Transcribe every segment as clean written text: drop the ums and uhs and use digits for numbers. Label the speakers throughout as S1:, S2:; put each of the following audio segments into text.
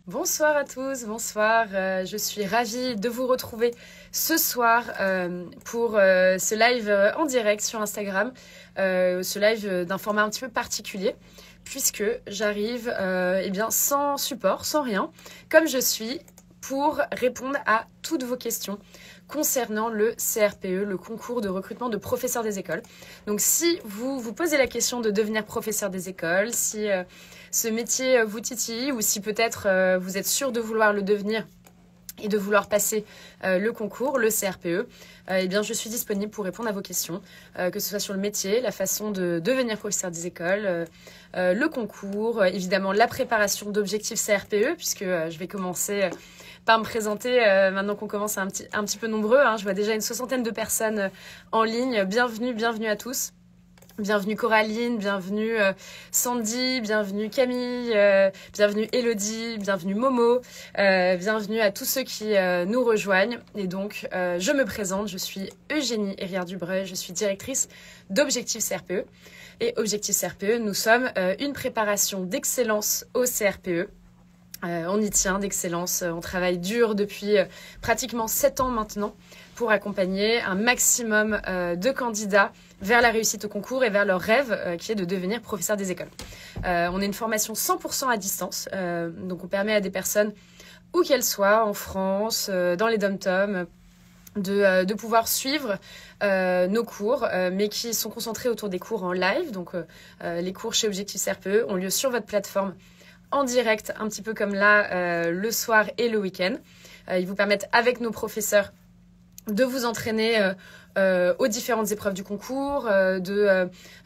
S1: Bonsoir à tous, bonsoir. Je suis ravie de vous retrouver ce soir pour ce live en direct sur Instagram. Ce live d'un format un petit peu particulier puisque j'arrive sans support, sans rien, comme je suis, pour répondre à toutes vos questions concernant le CRPE, le concours de recrutement de professeurs des écoles. Donc si vous vous posez la question de devenir professeur des écoles, si ce métier vous titille ou si peut-être vous êtes sûr de vouloir le devenir et de vouloir passer le concours, le CRPE, je suis disponible pour répondre à vos questions, que ce soit sur le métier, la façon de devenir professeur des écoles, le concours, évidemment la préparation d'objectifs CRPE, puisque je vais commencer par me présenter maintenant qu'on commence un petit peu nombreux. Je vois déjà une 60aine de personnes en ligne. Bienvenue à tous. Bienvenue Coraline, bienvenue Sandy, bienvenue Camille, bienvenue Elodie, bienvenue Momo, bienvenue à tous ceux qui nous rejoignent. Et donc, je me présente, je suis Eugénie Herrière-Dubreuil, je suis directrice d'Objectifs CRPE. Et Objectifs CRPE, nous sommes une préparation d'excellence au CRPE. On y tient d'excellence, on travaille dur depuis pratiquement 7 ans maintenant pour accompagner un maximum de candidats vers la réussite au concours et vers leur rêve qui est de devenir professeur des écoles. On est une formation 100% à distance, donc on permet à des personnes, où qu'elles soient, en France, dans les dom-toms, de pouvoir suivre nos cours, mais qui sont concentrés autour des cours en live. Donc les cours chez Objectifs CRPE ont lieu sur votre plateforme en direct, un petit peu comme là, le soir et le week-end. Ils vous permettent, avec nos professeurs, de vous entraîner aux différentes épreuves du concours,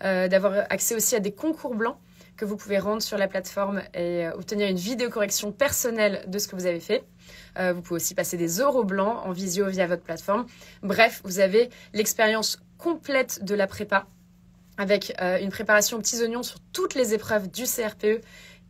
S1: d'avoir accès aussi à des concours blancs que vous pouvez rendre sur la plateforme et obtenir une vidéo correction personnelle de ce que vous avez fait. Vous pouvez aussi passer des oraux blancs en visio via votre plateforme. Bref, vous avez l'expérience complète de la prépa avec une préparation aux petits oignons sur toutes les épreuves du CRPE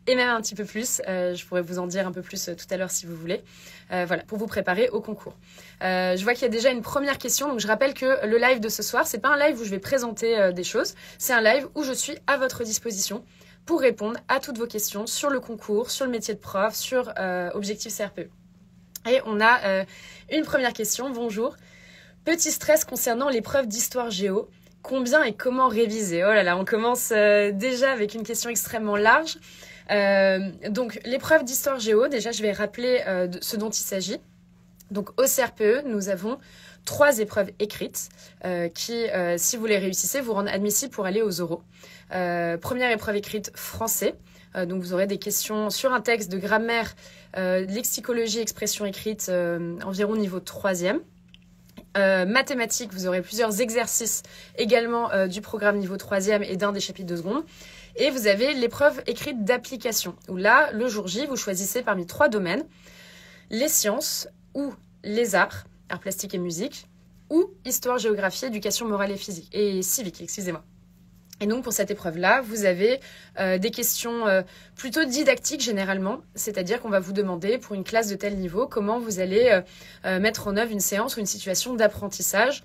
S1: et même un petit peu plus. Je pourrais vous en dire un peu plus tout à l'heure si vous voulez. Voilà, pour vous préparer au concours. Je vois qu'il y a déjà une première question. Donc je rappelle que le live de ce soir, c'est pas un live où je vais présenter des choses. C'est un live où je suis à votre disposition pour répondre à toutes vos questions sur le concours, sur le métier de prof, sur Objectifs CRPE. Et on a une première question. Bonjour. Petit stress concernant l'épreuve d'histoire géo. Combien et comment réviser? Oh là là, on commence déjà avec une question extrêmement large. Donc l'épreuve d'histoire géo, déjà je vais rappeler ce dont il s'agit. Donc au CRPE, nous avons 3 épreuves écrites qui, si vous les réussissez, vous rendent admissible pour aller aux oraux. Première épreuve écrite français. Donc vous aurez des questions sur un texte de grammaire, lexicologie, expression écrite, environ niveau 3e. Mathématiques, vous aurez plusieurs exercices également du programme niveau 3e et d'un des chapitres de seconde. Et vous avez l'épreuve écrite d'application, où là, le jour J, vous choisissez parmi 3 domaines, les sciences ou les arts plastiques et musique, ou histoire, géographie, éducation morale et civique, excusez-moi. Et donc, pour cette épreuve-là, vous avez des questions plutôt didactiques généralement, c'est-à-dire qu'on va vous demander, pour une classe de tel niveau, comment vous allez mettre en œuvre une séance ou une situation d'apprentissage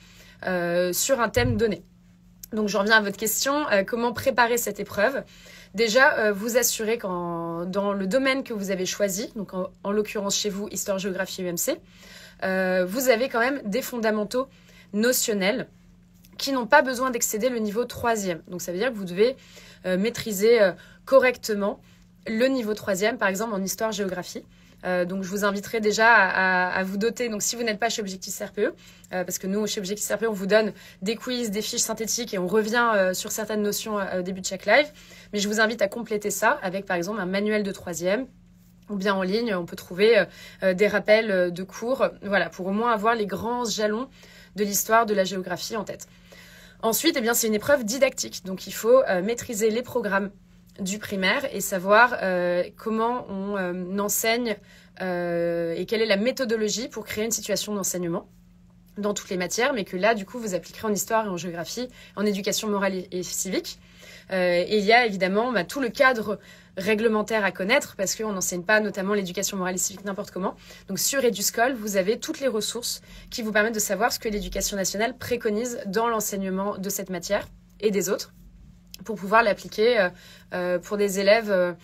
S1: sur un thème donné. Donc, je reviens à votre question, comment préparer cette épreuve? Déjà, vous assurez dans le domaine que vous avez choisi, donc en l'occurrence chez vous, histoire, géographie, UMC, vous avez quand même des fondamentaux notionnels qui n'ont pas besoin d'excéder le niveau 3e. Donc, ça veut dire que vous devez maîtriser correctement le niveau 3e, par exemple en histoire, géographie. Donc, je vous inviterai déjà à vous doter. Donc, si vous n'êtes pas chez Objectifs CRPE, parce que nous, chez Objectifs CRPE, on vous donne des quiz, des fiches synthétiques et on revient sur certaines notions au début de chaque live. Mais je vous invite à compléter ça avec, par exemple, un manuel de 3e ou bien en ligne. On peut trouver des rappels de cours, voilà, pour au moins avoir les grands jalons de l'histoire, de la géographie en tête. Ensuite, c'est une épreuve didactique. Donc, il faut maîtriser les programmes du primaire et savoir comment on enseigne et quelle est la méthodologie pour créer une situation d'enseignement dans toutes les matières, mais que là, du coup, vous appliquerez en histoire et en géographie, en éducation morale et civique. Et il y a évidemment tout le cadre réglementaire à connaître, parce qu'on n'enseigne pas notamment l'éducation morale et civique n'importe comment. Donc sur EduScol, vous avez toutes les ressources qui vous permettent de savoir ce que l'éducation nationale préconise dans l'enseignement de cette matière et des autres, pour pouvoir l'appliquer pour des élèves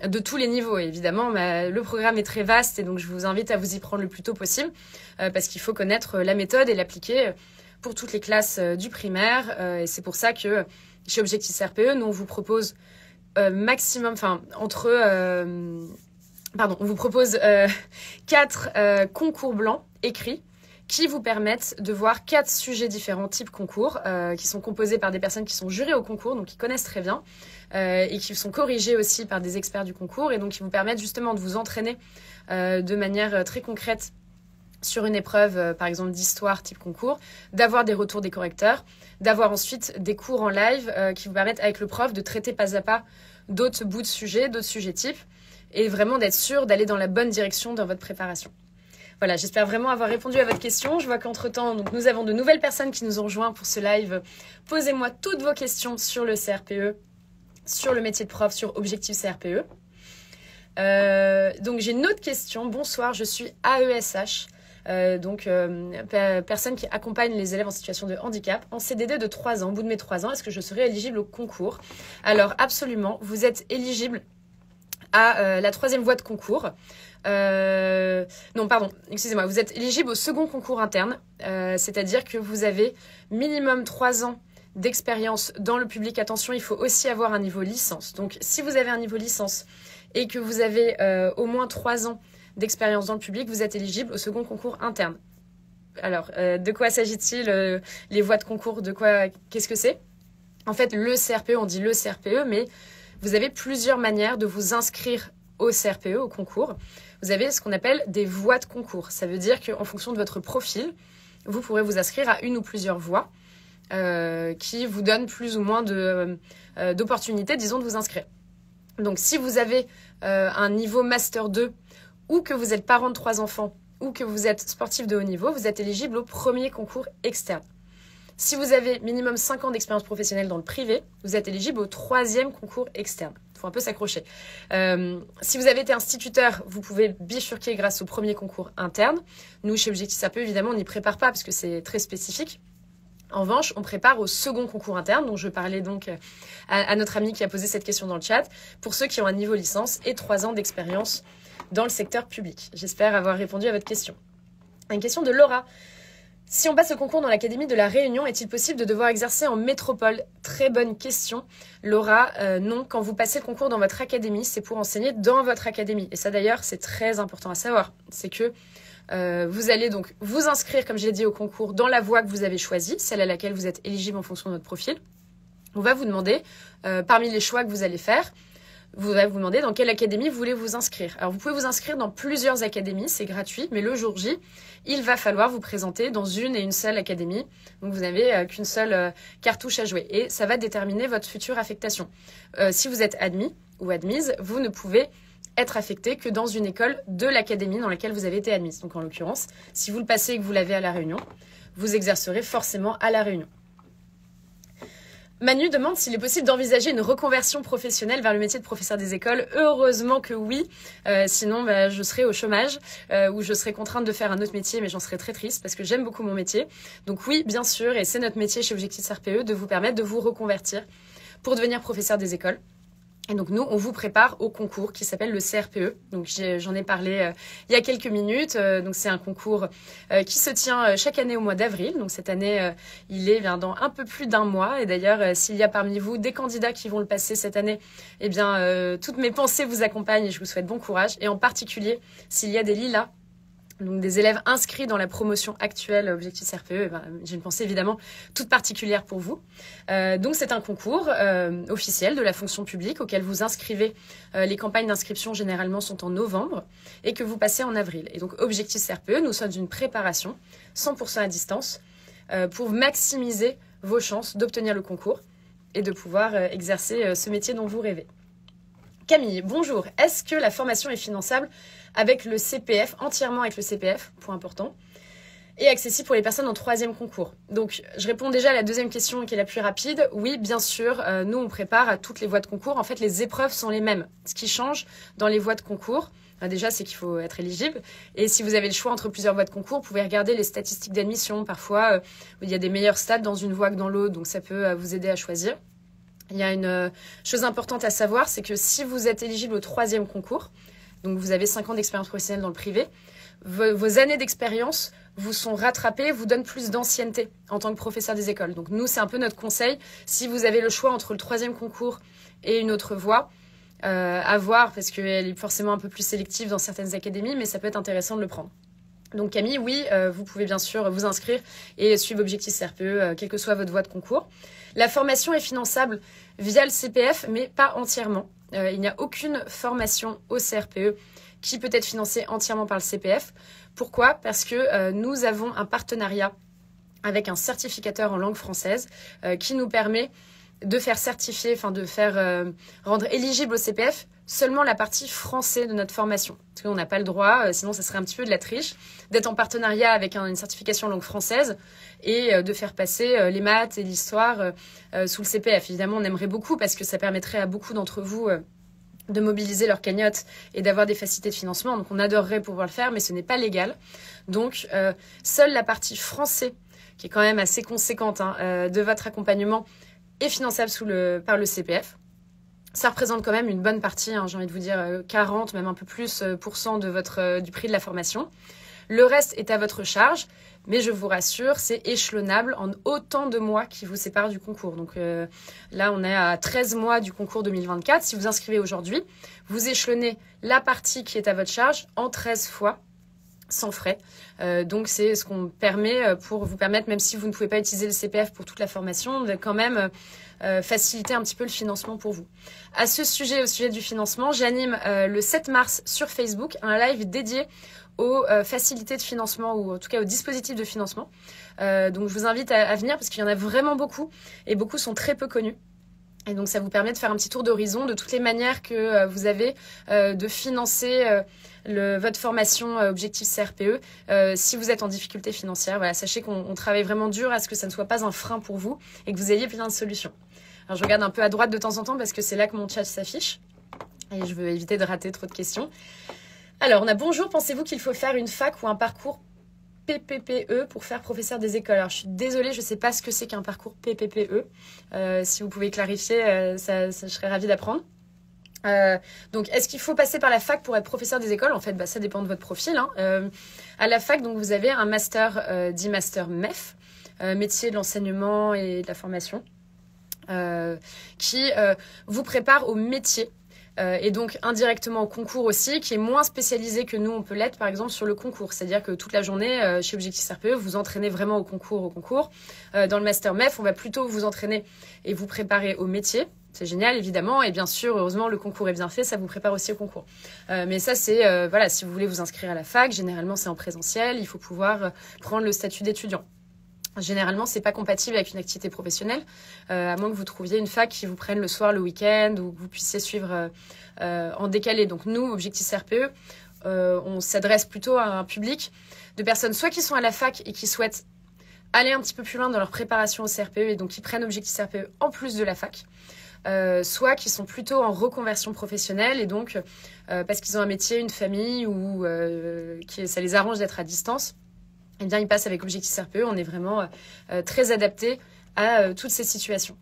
S1: de tous les niveaux. Et évidemment, le programme est très vaste et donc je vous invite à vous y prendre le plus tôt possible parce qu'il faut connaître la méthode et l'appliquer pour toutes les classes du primaire. Et c'est pour ça que chez Objectif CRPE, nous, on vous propose maximum, enfin, on vous propose 4 concours blancs écrits qui vous permettent de voir 4 sujets différents type concours qui sont composés par des personnes qui sont jurées au concours, donc qui connaissent très bien et qui sont corrigés aussi par des experts du concours et donc qui vous permettent justement de vous entraîner de manière très concrète sur une épreuve, par exemple d'histoire type concours, d'avoir des retours des correcteurs, d'avoir ensuite des cours en live qui vous permettent avec le prof de traiter pas à pas d'autres bouts de sujets, d'autres sujets types et vraiment d'être sûr d'aller dans la bonne direction dans votre préparation. Voilà, j'espère vraiment avoir répondu à votre question. Je vois qu'entre-temps, donc, nous avons de nouvelles personnes qui nous ont rejoints pour ce live. Posez-moi toutes vos questions sur le CRPE, sur le métier de prof, sur Objectif CRPE. Donc, j'ai une autre question. Bonsoir, je suis AESH, personne qui accompagne les élèves en situation de handicap en CDD de 3 ans. Au bout de mes 3 ans, est-ce que je serai éligible au concours? Alors, absolument, vous êtes éligible à la 3e voie de concours. Non, pardon, excusez-moi, vous êtes éligible au second concours interne, c'est-à-dire que vous avez minimum 3 ans d'expérience dans le public. Attention, il faut aussi avoir un niveau licence. Donc, si vous avez un niveau licence et que vous avez au moins 3 ans d'expérience dans le public, vous êtes éligible au second concours interne. Alors, de quoi s'agit-il? Les voies de concours, qu'est-ce que c'est? En fait, le CRPE, on dit le CRPE, mais vous avez plusieurs manières de vous inscrire au CRPE, au concours. Vous avez ce qu'on appelle des voies de concours. Ça veut dire qu'en fonction de votre profil, vous pourrez vous inscrire à une ou plusieurs voies qui vous donnent plus ou moins d'opportunités, disons, de vous inscrire. Donc, si vous avez un niveau Master 2 ou que vous êtes parent de 3 enfants ou que vous êtes sportif de haut niveau, vous êtes éligible au premier concours externe. Si vous avez minimum 5 ans d'expérience professionnelle dans le privé, vous êtes éligible au 3e concours externe. Il faut un peu s'accrocher. Si vous avez été instituteur, vous pouvez bifurquer grâce au premier concours interne. Nous, chez Objectif CRPE, évidemment, on n'y prépare pas parce que c'est très spécifique. En revanche, on prépare au second concours interne, dont je parlais donc à notre ami qui a posé cette question dans le chat, pour ceux qui ont un niveau licence et 3 ans d'expérience dans le secteur public. J'espère avoir répondu à votre question. Une question de Laura. Si on passe au concours dans l'Académie de la Réunion, est-il possible de devoir exercer en métropole? Très bonne question. Laura, non. Quand vous passez le concours dans votre académie, c'est pour enseigner dans votre académie. Et ça d'ailleurs, c'est très important à savoir. C'est que vous allez donc vous inscrire, comme je l'ai dit, au concours dans la voie que vous avez choisie, celle à laquelle vous êtes éligible en fonction de votre profil. On va vous demander, parmi les choix que vous allez faire, vous allez vous demander dans quelle académie vous voulez vous inscrire. Alors, vous pouvez vous inscrire dans plusieurs académies, c'est gratuit, mais le jour J, il va falloir vous présenter dans une et une seule académie. Donc, vous n'avez qu'une seule cartouche à jouer et ça va déterminer votre future affectation. Si vous êtes admis ou admise, vous ne pouvez être affecté que dans une école de l'académie dans laquelle vous avez été admise. Donc, en l'occurrence, si vous le passez et que vous l'avez à La Réunion, vous exercerez forcément à La Réunion. Manu demande s'il est possible d'envisager une reconversion professionnelle vers le métier de professeur des écoles. Heureusement que oui, sinon je serais au chômage ou je serais contrainte de faire un autre métier, mais j'en serais très triste parce que j'aime beaucoup mon métier. Donc oui, bien sûr, et c'est notre métier chez Objectif CRPE de vous permettre de vous reconvertir pour devenir professeur des écoles. Et donc nous, on vous prépare au concours qui s'appelle le CRPE. Donc j'en ai parlé il y a quelques minutes. Donc c'est un concours qui se tient chaque année au mois d'avril. Donc cette année, il est dans un peu plus d'un mois. Et d'ailleurs, s'il y a parmi vous des candidats qui vont le passer cette année, eh bien toutes mes pensées vous accompagnent et je vous souhaite bon courage. Et en particulier, s'il y a des lilas, donc des élèves inscrits dans la promotion actuelle Objectif CRPE, j'ai une pensée évidemment toute particulière pour vous. Donc c'est un concours officiel de la fonction publique auquel vous inscrivez. Les campagnes d'inscription généralement sont en novembre et que vous passez en avril. Et donc Objectif CRPE, nous sommes une préparation 100% à distance pour maximiser vos chances d'obtenir le concours et de pouvoir exercer ce métier dont vous rêvez. Camille, bonjour. Est-ce que la formation est finançable avec le CPF, entièrement avec le CPF, point important, et accessible pour les personnes en 3e concours? Donc, je réponds déjà à la deuxième question qui est la plus rapide. Oui, bien sûr, nous, on prépare à toutes les voies de concours. En fait, les épreuves sont les mêmes. Ce qui change dans les voies de concours, déjà, c'est qu'il faut être éligible. Et si vous avez le choix entre plusieurs voies de concours, vous pouvez regarder les statistiques d'admission. Parfois, il y a des meilleurs stades dans une voie que dans l'autre, donc ça peut vous aider à choisir. Il y a une chose importante à savoir, c'est que si vous êtes éligible au 3e concours, donc vous avez 5 ans d'expérience professionnelle dans le privé, vos années d'expérience vous sont rattrapées, vous donnent plus d'ancienneté en tant que professeur des écoles. Donc nous, c'est un peu notre conseil. Si vous avez le choix entre le 3e concours et une autre voie, à voir, parce qu'elle est forcément un peu plus sélective dans certaines académies, mais ça peut être intéressant de le prendre. Donc Camille, oui, vous pouvez bien sûr vous inscrire et suivre Objectif CRPE, quelle que soit votre voie de concours. La formation est finançable via le CPF, mais pas entièrement. Il n'y a aucune formation au CRPE qui peut être financée entièrement par le CPF. Pourquoi ? Parce que nous avons un partenariat avec un certificateur en langue française qui nous permet de faire certifier, enfin de faire rendre éligible au CPF seulement la partie français de notre formation. Parce qu'on n'a pas le droit, sinon ça serait un petit peu de la triche, d'être en partenariat avec une certification en langue française et de faire passer les maths et l'histoire sous le CPF. Évidemment, on aimerait beaucoup parce que ça permettrait à beaucoup d'entre vous de mobiliser leur cagnotte et d'avoir des facilités de financement. Donc on adorerait pouvoir le faire, mais ce n'est pas légal. Donc seule la partie français, qui est quand même assez conséquente de votre accompagnement, est finançable par le CPF. Ça représente quand même une bonne partie, j'ai envie de vous dire 40, même un peu plus % du prix de la formation. Le reste est à votre charge, mais je vous rassure, c'est échelonnable en autant de mois qui vous séparent du concours. Donc là, on est à 13 mois du concours 2024. Si vous inscrivez aujourd'hui, vous échelonnez la partie qui est à votre charge en 13 fois, sans frais. Donc c'est ce qu'on permet pour vous permettre, même si vous ne pouvez pas utiliser le CPF pour toute la formation, de quand même faciliter un petit peu le financement pour vous. À ce sujet, au sujet du financement, j'anime le 7 mars sur Facebook un live dédié aux facilités de financement ou en tout cas aux dispositifs de financement. Donc je vous invite à venir parce qu'il y en a vraiment beaucoup et beaucoup sont très peu connus. Et donc ça vous permet de faire un petit tour d'horizon de toutes les manières que vous avez de financer votre formation Objectif CRPE si vous êtes en difficulté financière. Voilà, sachez qu'on travaille vraiment dur à ce que ça ne soit pas un frein pour vous et que vous ayez plein de solutions. Alors je regarde un peu à droite de temps en temps parce que c'est là que mon chat s'affiche et je veux éviter de rater trop de questions. Alors on a bonjour, pensez-vous qu'il faut faire une fac ou un parcours PPPE pour faire professeur des écoles? Alors je suis désolée, je ne sais pas ce que c'est qu'un parcours PPPE. Si vous pouvez clarifier, je serais ravie d'apprendre. Donc, est-ce qu'il faut passer par la fac pour être professeur des écoles? En fait, ça dépend de votre profil. À la fac, donc, vous avez un master dit master MEF, métier de l'enseignement et de la formation, qui vous prépare au métier. Et donc indirectement au concours aussi, qui est moins spécialisé que nous on peut l'être par exemple sur le concours. C'est-à-dire que toute la journée chez Objectif CRPE, vous entraînez vraiment au concours. Dans le Master MEF, on va plutôt vous entraîner et vous préparer au métier. C'est génial évidemment et bien sûr, heureusement, le concours est bien fait, ça vous prépare aussi au concours. Mais ça c'est, voilà, si vous voulez vous inscrire à la fac, généralement c'est en présentiel, il faut pouvoir prendre le statut d'étudiant. Généralement, c'est pas compatible avec une activité professionnelle, à moins que vous trouviez une fac qui vous prenne le soir, le week-end, ou que vous puissiez suivre en décalé. Donc nous, Objectif CRPE, on s'adresse plutôt à un public de personnes soit qui sont à la fac et qui souhaitent aller un petit peu plus loin dans leur préparation au CRPE et donc qui prennent Objectif CRPE en plus de la fac, soit qui sont plutôt en reconversion professionnelle et donc parce qu'ils ont un métier, une famille ou ça les arrange d'être à distance. Eh bien, ils passent avec Objectif CRPE. On est vraiment très adapté à toutes ces situations.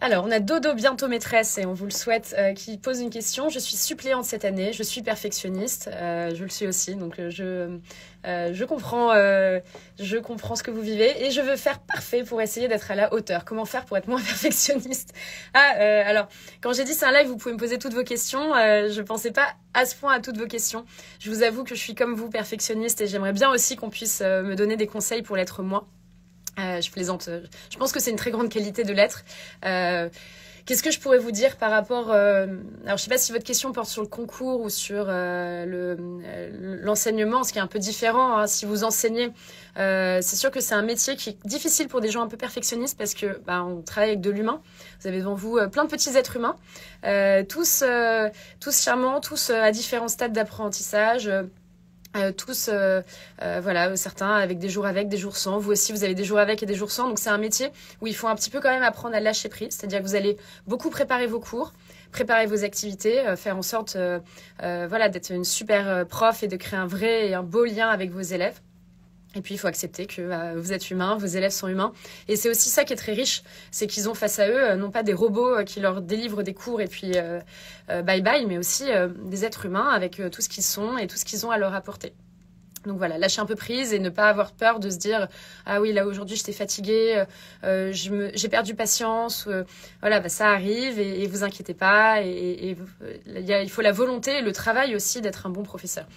S1: Alors, on a Dodo, bientôt maîtresse, et on vous le souhaite, qui pose une question. Je suis suppléante cette année, je suis perfectionniste, je le suis aussi, donc je comprends ce que vous vivez et je veux faire parfait pour essayer d'être à la hauteur. Comment faire pour être moins perfectionniste? Alors, quand j'ai dit c'est un live, vous pouvez me poser toutes vos questions. Je pensais pas à ce point à toutes vos questions. Je vous avoue que je suis comme vous, perfectionniste, et j'aimerais bien aussi qu'on puisse me donner des conseils pour l'être moins. Je plaisante. Je pense que c'est une très grande qualité de l'être. Qu'est-ce que je pourrais vous dire par rapport... alors, je ne sais pas si votre question porte sur le concours ou sur l'enseignement, ce qui est un peu différent. Si vous enseignez, c'est sûr que c'est un métier qui est difficile pour des gens un peu perfectionnistes parce que on travaille avec de l'humain. Vous avez devant vous plein de petits êtres humains, tous charmants, tous à différents stades d'apprentissage. Voilà, certains avec des jours avec, des jours sans. Vous aussi, vous avez des jours avec et des jours sans. Donc, c'est un métier où il faut un petit peu quand même apprendre à lâcher prise. C'est-à-dire que vous allez beaucoup préparer vos cours, préparer vos activités, faire en sorte voilà, d'être une super prof et de créer un vrai et un beau lien avec vos élèves. Et puis, il faut accepter que vous êtes humain, vos élèves sont humains. Et c'est aussi ça qui est très riche, c'est qu'ils ont face à eux, non pas des robots qui leur délivrent des cours et puis bye bye, mais aussi des êtres humains avec tout ce qu'ils sont et tout ce qu'ils ont à leur apporter. Donc voilà, lâcher un peu prise et ne pas avoir peur de se dire « Ah oui, là aujourd'hui j'étais fatiguée, j'ai perdu patience. » Voilà, bah, ça arrive et vous inquiétez pas. Il faut la volonté et le travail aussi d'être un bon professeur.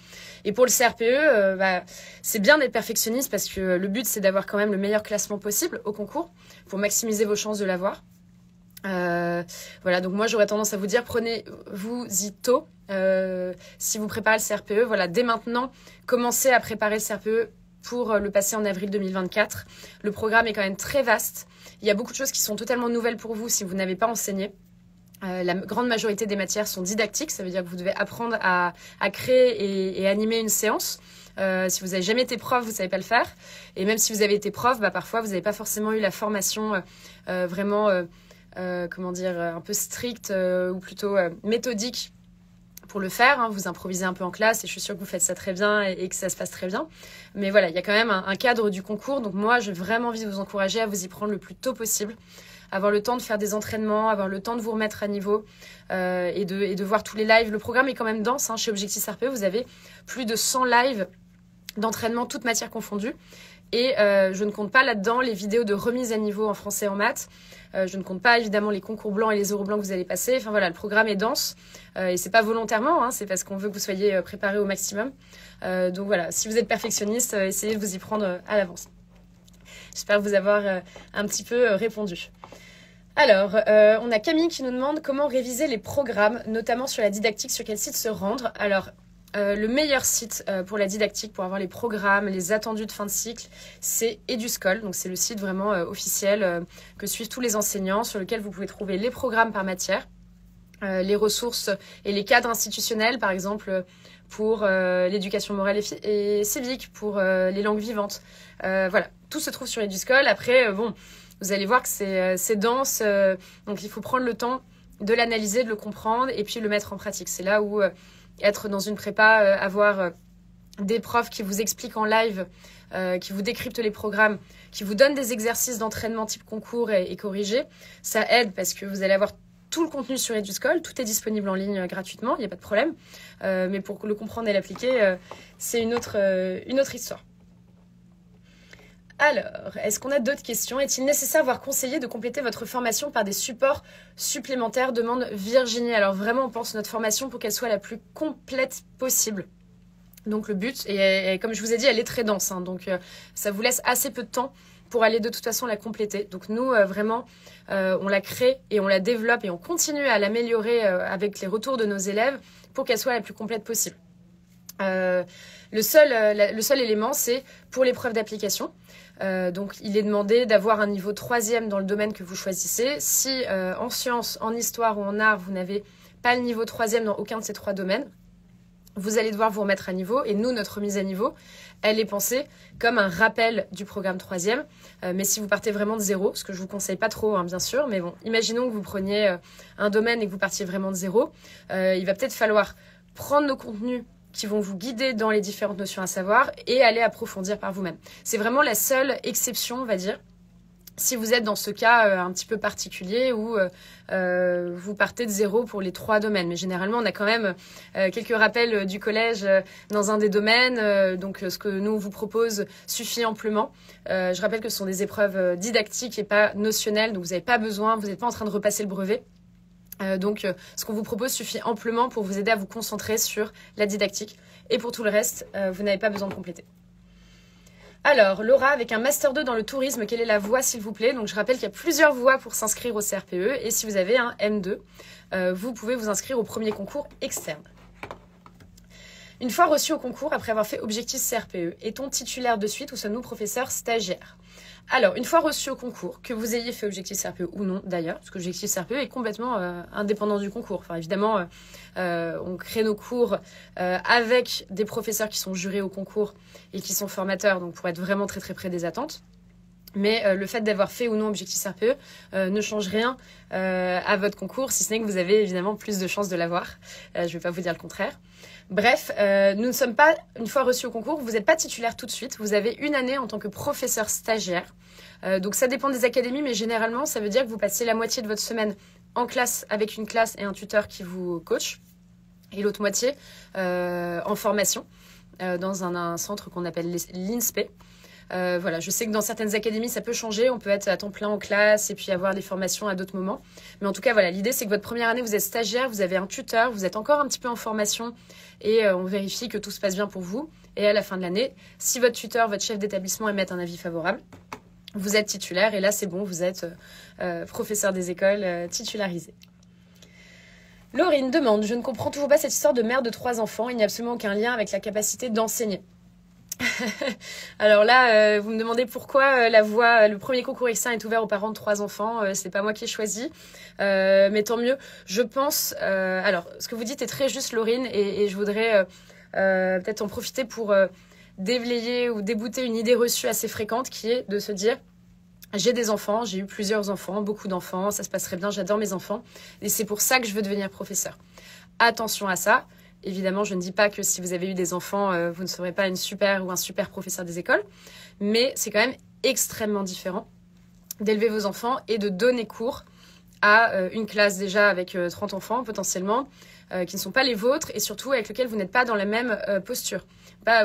S1: Et pour le CRPE, c'est bien d'être perfectionniste parce que le but c'est d'avoir quand même le meilleur classement possible au concours pour maximiser vos chances de l'avoir. Voilà, donc moi j'aurais tendance à vous dire prenez-vous-y tôt si vous préparez le CRPE. Voilà, dès maintenant, commencez à préparer le CRPE pour le passer en avril 2024. Le programme est quand même très vaste. Il y a beaucoup de choses qui sont totalement nouvelles pour vous si vous n'avez pas enseigné. La grande majorité des matières sont didactiques, ça veut dire que vous devez apprendre à créer et animer une séance. Si vous n'avez jamais été prof, vous ne savez pas le faire. Et même si vous avez été prof, parfois vous n'avez pas forcément eu la formation vraiment... un peu stricte ou plutôt méthodique pour le faire. Hein. Vous improvisez un peu en classe et je suis sûre que vous faites ça très bien et que ça se passe très bien. Mais voilà, il y a quand même un cadre du concours. Donc moi, j'ai vraiment envie de vous encourager à vous y prendre le plus tôt possible, avoir le temps de faire des entraînements, avoir le temps de vous remettre à niveau et de voir tous les lives. Le programme est quand même dense. Hein. Chez Objectif RPE, vous avez plus de 100 lives d'entraînement, toutes matières confondues. Et je ne compte pas là-dedans les vidéos de remise à niveau en français et en maths. Je ne compte pas évidemment les concours blancs et les euros blancs que vous allez passer. Enfin voilà, le programme est dense et c'est pas volontairement, hein, c'est parce qu'on veut que vous soyez préparés au maximum. Donc voilà, si vous êtes perfectionniste, essayez de vous y prendre à l'avance. J'espère vous avoir un petit peu répondu. Alors, on a Camille qui nous demande comment réviser les programmes, notamment sur la didactique, sur quel site se rendre. Alors, le meilleur site pour la didactique, pour avoir les programmes, les attendus de fin de cycle, c'est Eduscol. Donc, c'est le site vraiment officiel que suivent tous les enseignants, sur lequel vous pouvez trouver les programmes par matière, les ressources et les cadres institutionnels, par exemple, pour l'éducation morale et civique, pour les langues vivantes. Voilà, tout se trouve sur Eduscol. Après, vous allez voir que c'est dense, donc il faut prendre le temps de l'analyser, de le comprendre et puis le mettre en pratique. C'est là où... être dans une prépa, avoir des profs qui vous expliquent en live, qui vous décryptent les programmes, qui vous donnent des exercices d'entraînement type concours et corrigés, ça aide parce que vous allez avoir tout le contenu sur Eduscol, tout est disponible en ligne gratuitement, il n'y a pas de problème. Mais pour le comprendre et l'appliquer, c'est une autre histoire. Alors, est-ce qu'on a d'autres questions? Est-il nécessaire, voire conseillé, de compléter votre formation par des supports supplémentaires? Demande Virginie. Alors vraiment, on pense notre formation pour qu'elle soit la plus complète possible. Donc le but, et comme je vous ai dit, elle est très dense. Hein, donc ça vous laisse assez peu de temps pour aller de toute façon la compléter. Donc nous, vraiment, on la crée et on la développe et on continue à l'améliorer avec les retours de nos élèves pour qu'elle soit la plus complète possible. Le seul élément, c'est pour l'épreuve d'application. Donc, il est demandé d'avoir un niveau 3e dans le domaine que vous choisissez. Si en sciences, en histoire ou en art, vous n'avez pas le niveau 3e dans aucun de ces 3 domaines, vous allez devoir vous remettre à niveau. Et nous, notre remise à niveau, elle est pensée comme un rappel du programme 3e. Mais si vous partez vraiment de zéro, ce que je vous conseille pas trop, hein, bien sûr, mais bon, imaginons que vous preniez un domaine et que vous partiez vraiment de zéro, il va peut-être falloir prendre nos contenus qui vont vous guider dans les différentes notions à savoir et aller approfondir par vous-même. C'est vraiment la seule exception, on va dire, si vous êtes dans ce cas un petit peu particulier où vous partez de zéro pour les 3 domaines. Mais généralement, on a quand même quelques rappels du collège dans un des domaines. Donc, ce que nous, on vous propose suffit amplement. Je rappelle que ce sont des épreuves didactiques et pas notionnelles. Donc, vous n'avez pas besoin, vous n'êtes pas en train de repasser le brevet. Donc, ce qu'on vous propose suffit amplement pour vous aider à vous concentrer sur la didactique. Et pour tout le reste, vous n'avez pas besoin de compléter. Alors, Laura, avec un Master 2 dans le tourisme, quelle est la voie, s'il vous plaît? Donc, je rappelle qu'il y a plusieurs voies pour s'inscrire au CRPE. Et si vous avez un M2, vous pouvez vous inscrire au premier concours externe. Une fois reçu au concours, après avoir fait objectif CRPE, est-on titulaire de suite ou sommes-nous professeurs stagiaires? Alors, une fois reçu au concours, que vous ayez fait objectif CRPE ou non d'ailleurs, parce que objectif CRPE est complètement indépendant du concours. Enfin, évidemment, on crée nos cours avec des professeurs qui sont jurés au concours et qui sont formateurs, donc pour être vraiment très très près des attentes. Mais le fait d'avoir fait ou non objectif CRPE ne change rien à votre concours, si ce n'est que vous avez évidemment plus de chances de l'avoir. Je ne vais pas vous dire le contraire. Bref, nous ne sommes pas, une fois reçus au concours, vous n'êtes pas titulaire tout de suite. Vous avez une année en tant que professeur stagiaire. Donc ça dépend des académies, mais généralement, ça veut dire que vous passez la moitié de votre semaine en classe avec une classe et un tuteur qui vous coach, et l'autre moitié en formation dans un centre qu'on appelle l'INSPE. Voilà, je sais que dans certaines académies, ça peut changer. On peut être à temps plein en classe et puis avoir des formations à d'autres moments. Mais en tout cas, voilà, l'idée, c'est que votre première année, vous êtes stagiaire, vous avez un tuteur, vous êtes encore un petit peu en formation et on vérifie que tout se passe bien pour vous. Et à la fin de l'année, si votre tuteur, votre chef d'établissement émet un avis favorable, vous êtes titulaire et là, c'est bon, vous êtes professeur des écoles titularisé. Laurine demande, je ne comprends toujours pas cette histoire de mère de 3 enfants. Il n'y a absolument aucun lien avec la capacité d'enseigner. Alors là, vous me demandez pourquoi le premier concours externe est ouvert aux parents de 3 enfants. C'est pas moi qui ai choisi, mais tant mieux. Je pense. Alors, ce que vous dites est très juste, Laurine, et je voudrais peut-être en profiter pour déblayer ou débouter une idée reçue assez fréquente, qui est de se dire: j'ai des enfants, j'ai eu plusieurs enfants, beaucoup d'enfants, ça se passerait bien, j'adore mes enfants, et c'est pour ça que je veux devenir professeur. Attention à ça. Évidemment, je ne dis pas que si vous avez eu des enfants, vous ne serez pas une super ou un super professeur des écoles, mais c'est quand même extrêmement différent d'élever vos enfants et de donner cours à une classe déjà avec 30 enfants potentiellement, qui ne sont pas les vôtres et surtout avec lesquels vous n'êtes pas dans la même posture.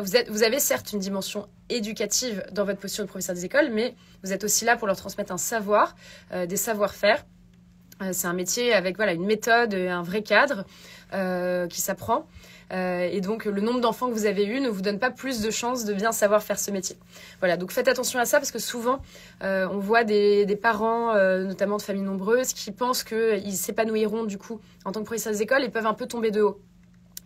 S1: Vous avez certes une dimension éducative dans votre posture de professeur des écoles, mais vous êtes aussi là pour leur transmettre un savoir, des savoir-faire. C'est un métier avec une méthode, un vrai cadre qui s'apprend. Et donc, le nombre d'enfants que vous avez eu ne vous donne pas plus de chances de bien savoir faire ce métier. Voilà, donc faites attention à ça parce que souvent, on voit des parents, notamment de familles nombreuses, qui pensent qu'ils s'épanouiront du coup en tant que professeurs des écoles et peuvent un peu tomber de haut.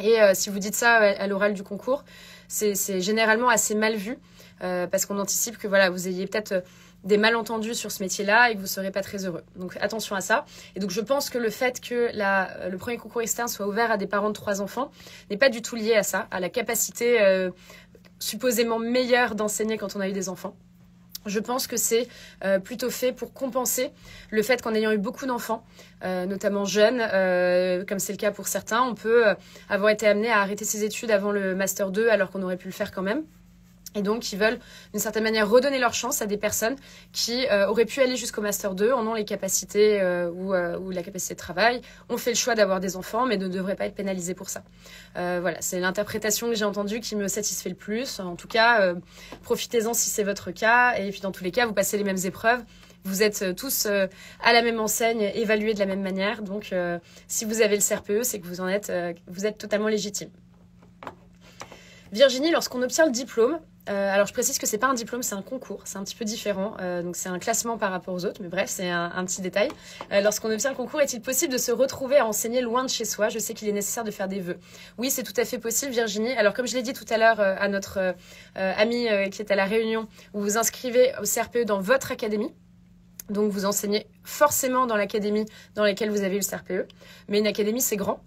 S1: Et si vous dites ça à l'oral du concours, c'est généralement assez mal vu parce qu'on anticipe que vous ayez peut-être des malentendus sur ce métier-là et que vous ne serez pas très heureux. Donc attention à ça. Et donc je pense que le fait que le premier concours externe soit ouvert à des parents de 3 enfants n'est pas du tout lié à ça, à la capacité supposément meilleure d'enseigner quand on a eu des enfants. Je pense que c'est plutôt fait pour compenser le fait qu'en ayant eu beaucoup d'enfants, notamment jeunes, comme c'est le cas pour certains, on peut avoir été amené à arrêter ses études avant le Master 2 alors qu'on aurait pu le faire quand même. Et donc, ils veulent, d'une certaine manière, redonner leur chance à des personnes qui auraient pu aller jusqu'au Master 2, en ont les capacités ou la capacité de travail, ont fait le choix d'avoir des enfants, mais ne devraient pas être pénalisés pour ça. Voilà, c'est l'interprétation que j'ai entendue qui me satisfait le plus. En tout cas, profitez-en si c'est votre cas. Et puis, dans tous les cas, vous passez les mêmes épreuves. Vous êtes tous à la même enseigne, évalués de la même manière. Donc, si vous avez le CRPE, c'est que vous êtes totalement légitime. Virginie, lorsqu'on obtient le diplôme, alors je précise que c'est pas un diplôme, c'est un concours, c'est un petit peu différent, donc c'est un classement par rapport aux autres, mais bref, c'est un petit détail. Lorsqu'on obtient le concours, est-il possible de se retrouver à enseigner loin de chez soi? Je sais qu'il est nécessaire de faire des vœux. Oui, c'est tout à fait possible, Virginie. Alors comme je l'ai dit tout à l'heure à notre amie qui est à la Réunion, vous vous inscrivez au CRPE dans votre académie. Donc vous enseignez forcément dans l'académie dans laquelle vous avez eu le CRPE, mais une académie c'est grand.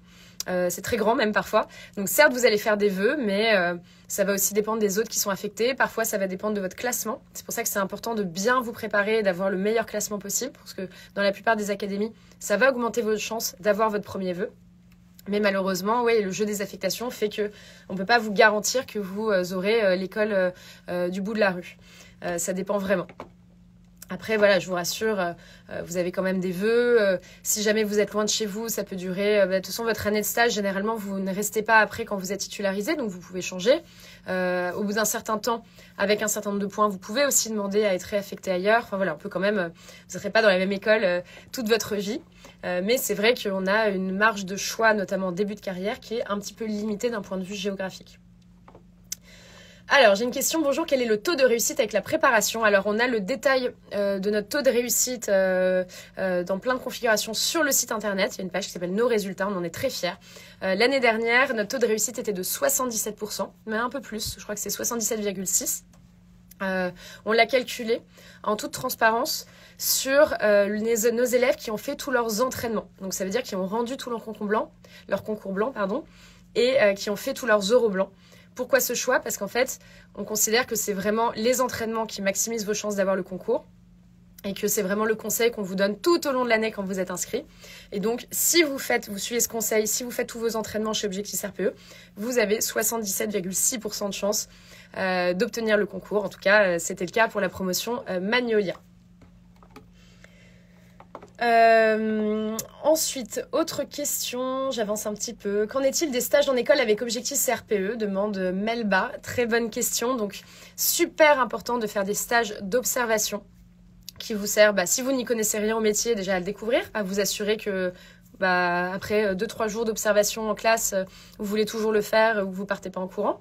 S1: C'est très grand même parfois. Donc certes, vous allez faire des vœux, mais ça va aussi dépendre des autres qui sont affectés. Parfois, ça va dépendre de votre classement. C'est pour ça que c'est important de bien vous préparer et d'avoir le meilleur classement possible. Parce que dans la plupart des académies, ça va augmenter vos chances d'avoir votre premier vœu. Mais malheureusement, le jeu des affectations fait qu'on ne peut pas vous garantir que vous aurez l'école du bout de la rue. Ça dépend vraiment. Après, voilà, je vous rassure, vous avez quand même des vœux. Si jamais vous êtes loin de chez vous, ça peut durer. De toute façon, votre année de stage, généralement, vous ne restez pas après quand vous êtes titularisé, donc vous pouvez changer. Au bout d'un certain temps, avec un certain nombre de points, vous pouvez aussi demander à être réaffecté ailleurs. Enfin voilà, on peut quand même, vous ne serez pas dans la même école toute votre vie. Mais c'est vrai qu'on a une marge de choix, notamment en début de carrière, qui est un petit peu limitée d'un point de vue géographique. Alors, j'ai une question. Bonjour, quel est le taux de réussite avec la préparation? Alors, on a le détail de notre taux de réussite dans plein de configurations sur le site internet. Il y a une page qui s'appelle Nos résultats, on en est très fiers. L'année dernière, notre taux de réussite était de 77%, mais un peu plus. Je crois que c'est 77,6%. On l'a calculé en toute transparence sur nos élèves qui ont fait tous leurs entraînements. Donc, ça veut dire qu'ils ont rendu tout leur concours blanc, et qui ont fait tous leurs euros blancs. Pourquoi ce choix? Parce qu'en fait, on considère que c'est vraiment les entraînements qui maximisent vos chances d'avoir le concours. et que c'est vraiment le conseil qu'on vous donne tout au long de l'année quand vous êtes inscrit. Et donc, si vous suivez ce conseil, si vous faites tous vos entraînements chez Objectif RPE, vous avez 77,6% de chance d'obtenir le concours. En tout cas, c'était le cas pour la promotion Magnolia. Ensuite, autre question, j'avance un petit peu. Qu'en est-il des stages en école avec Objectif CRPE, demande Melba. Très bonne question. Donc, super important de faire des stages d'observation qui vous servent, si vous n'y connaissez rien au métier, déjà à le découvrir, à vous assurer que après 2-3 jours d'observation en classe, vous voulez toujours le faire ou vous partez pas en courant.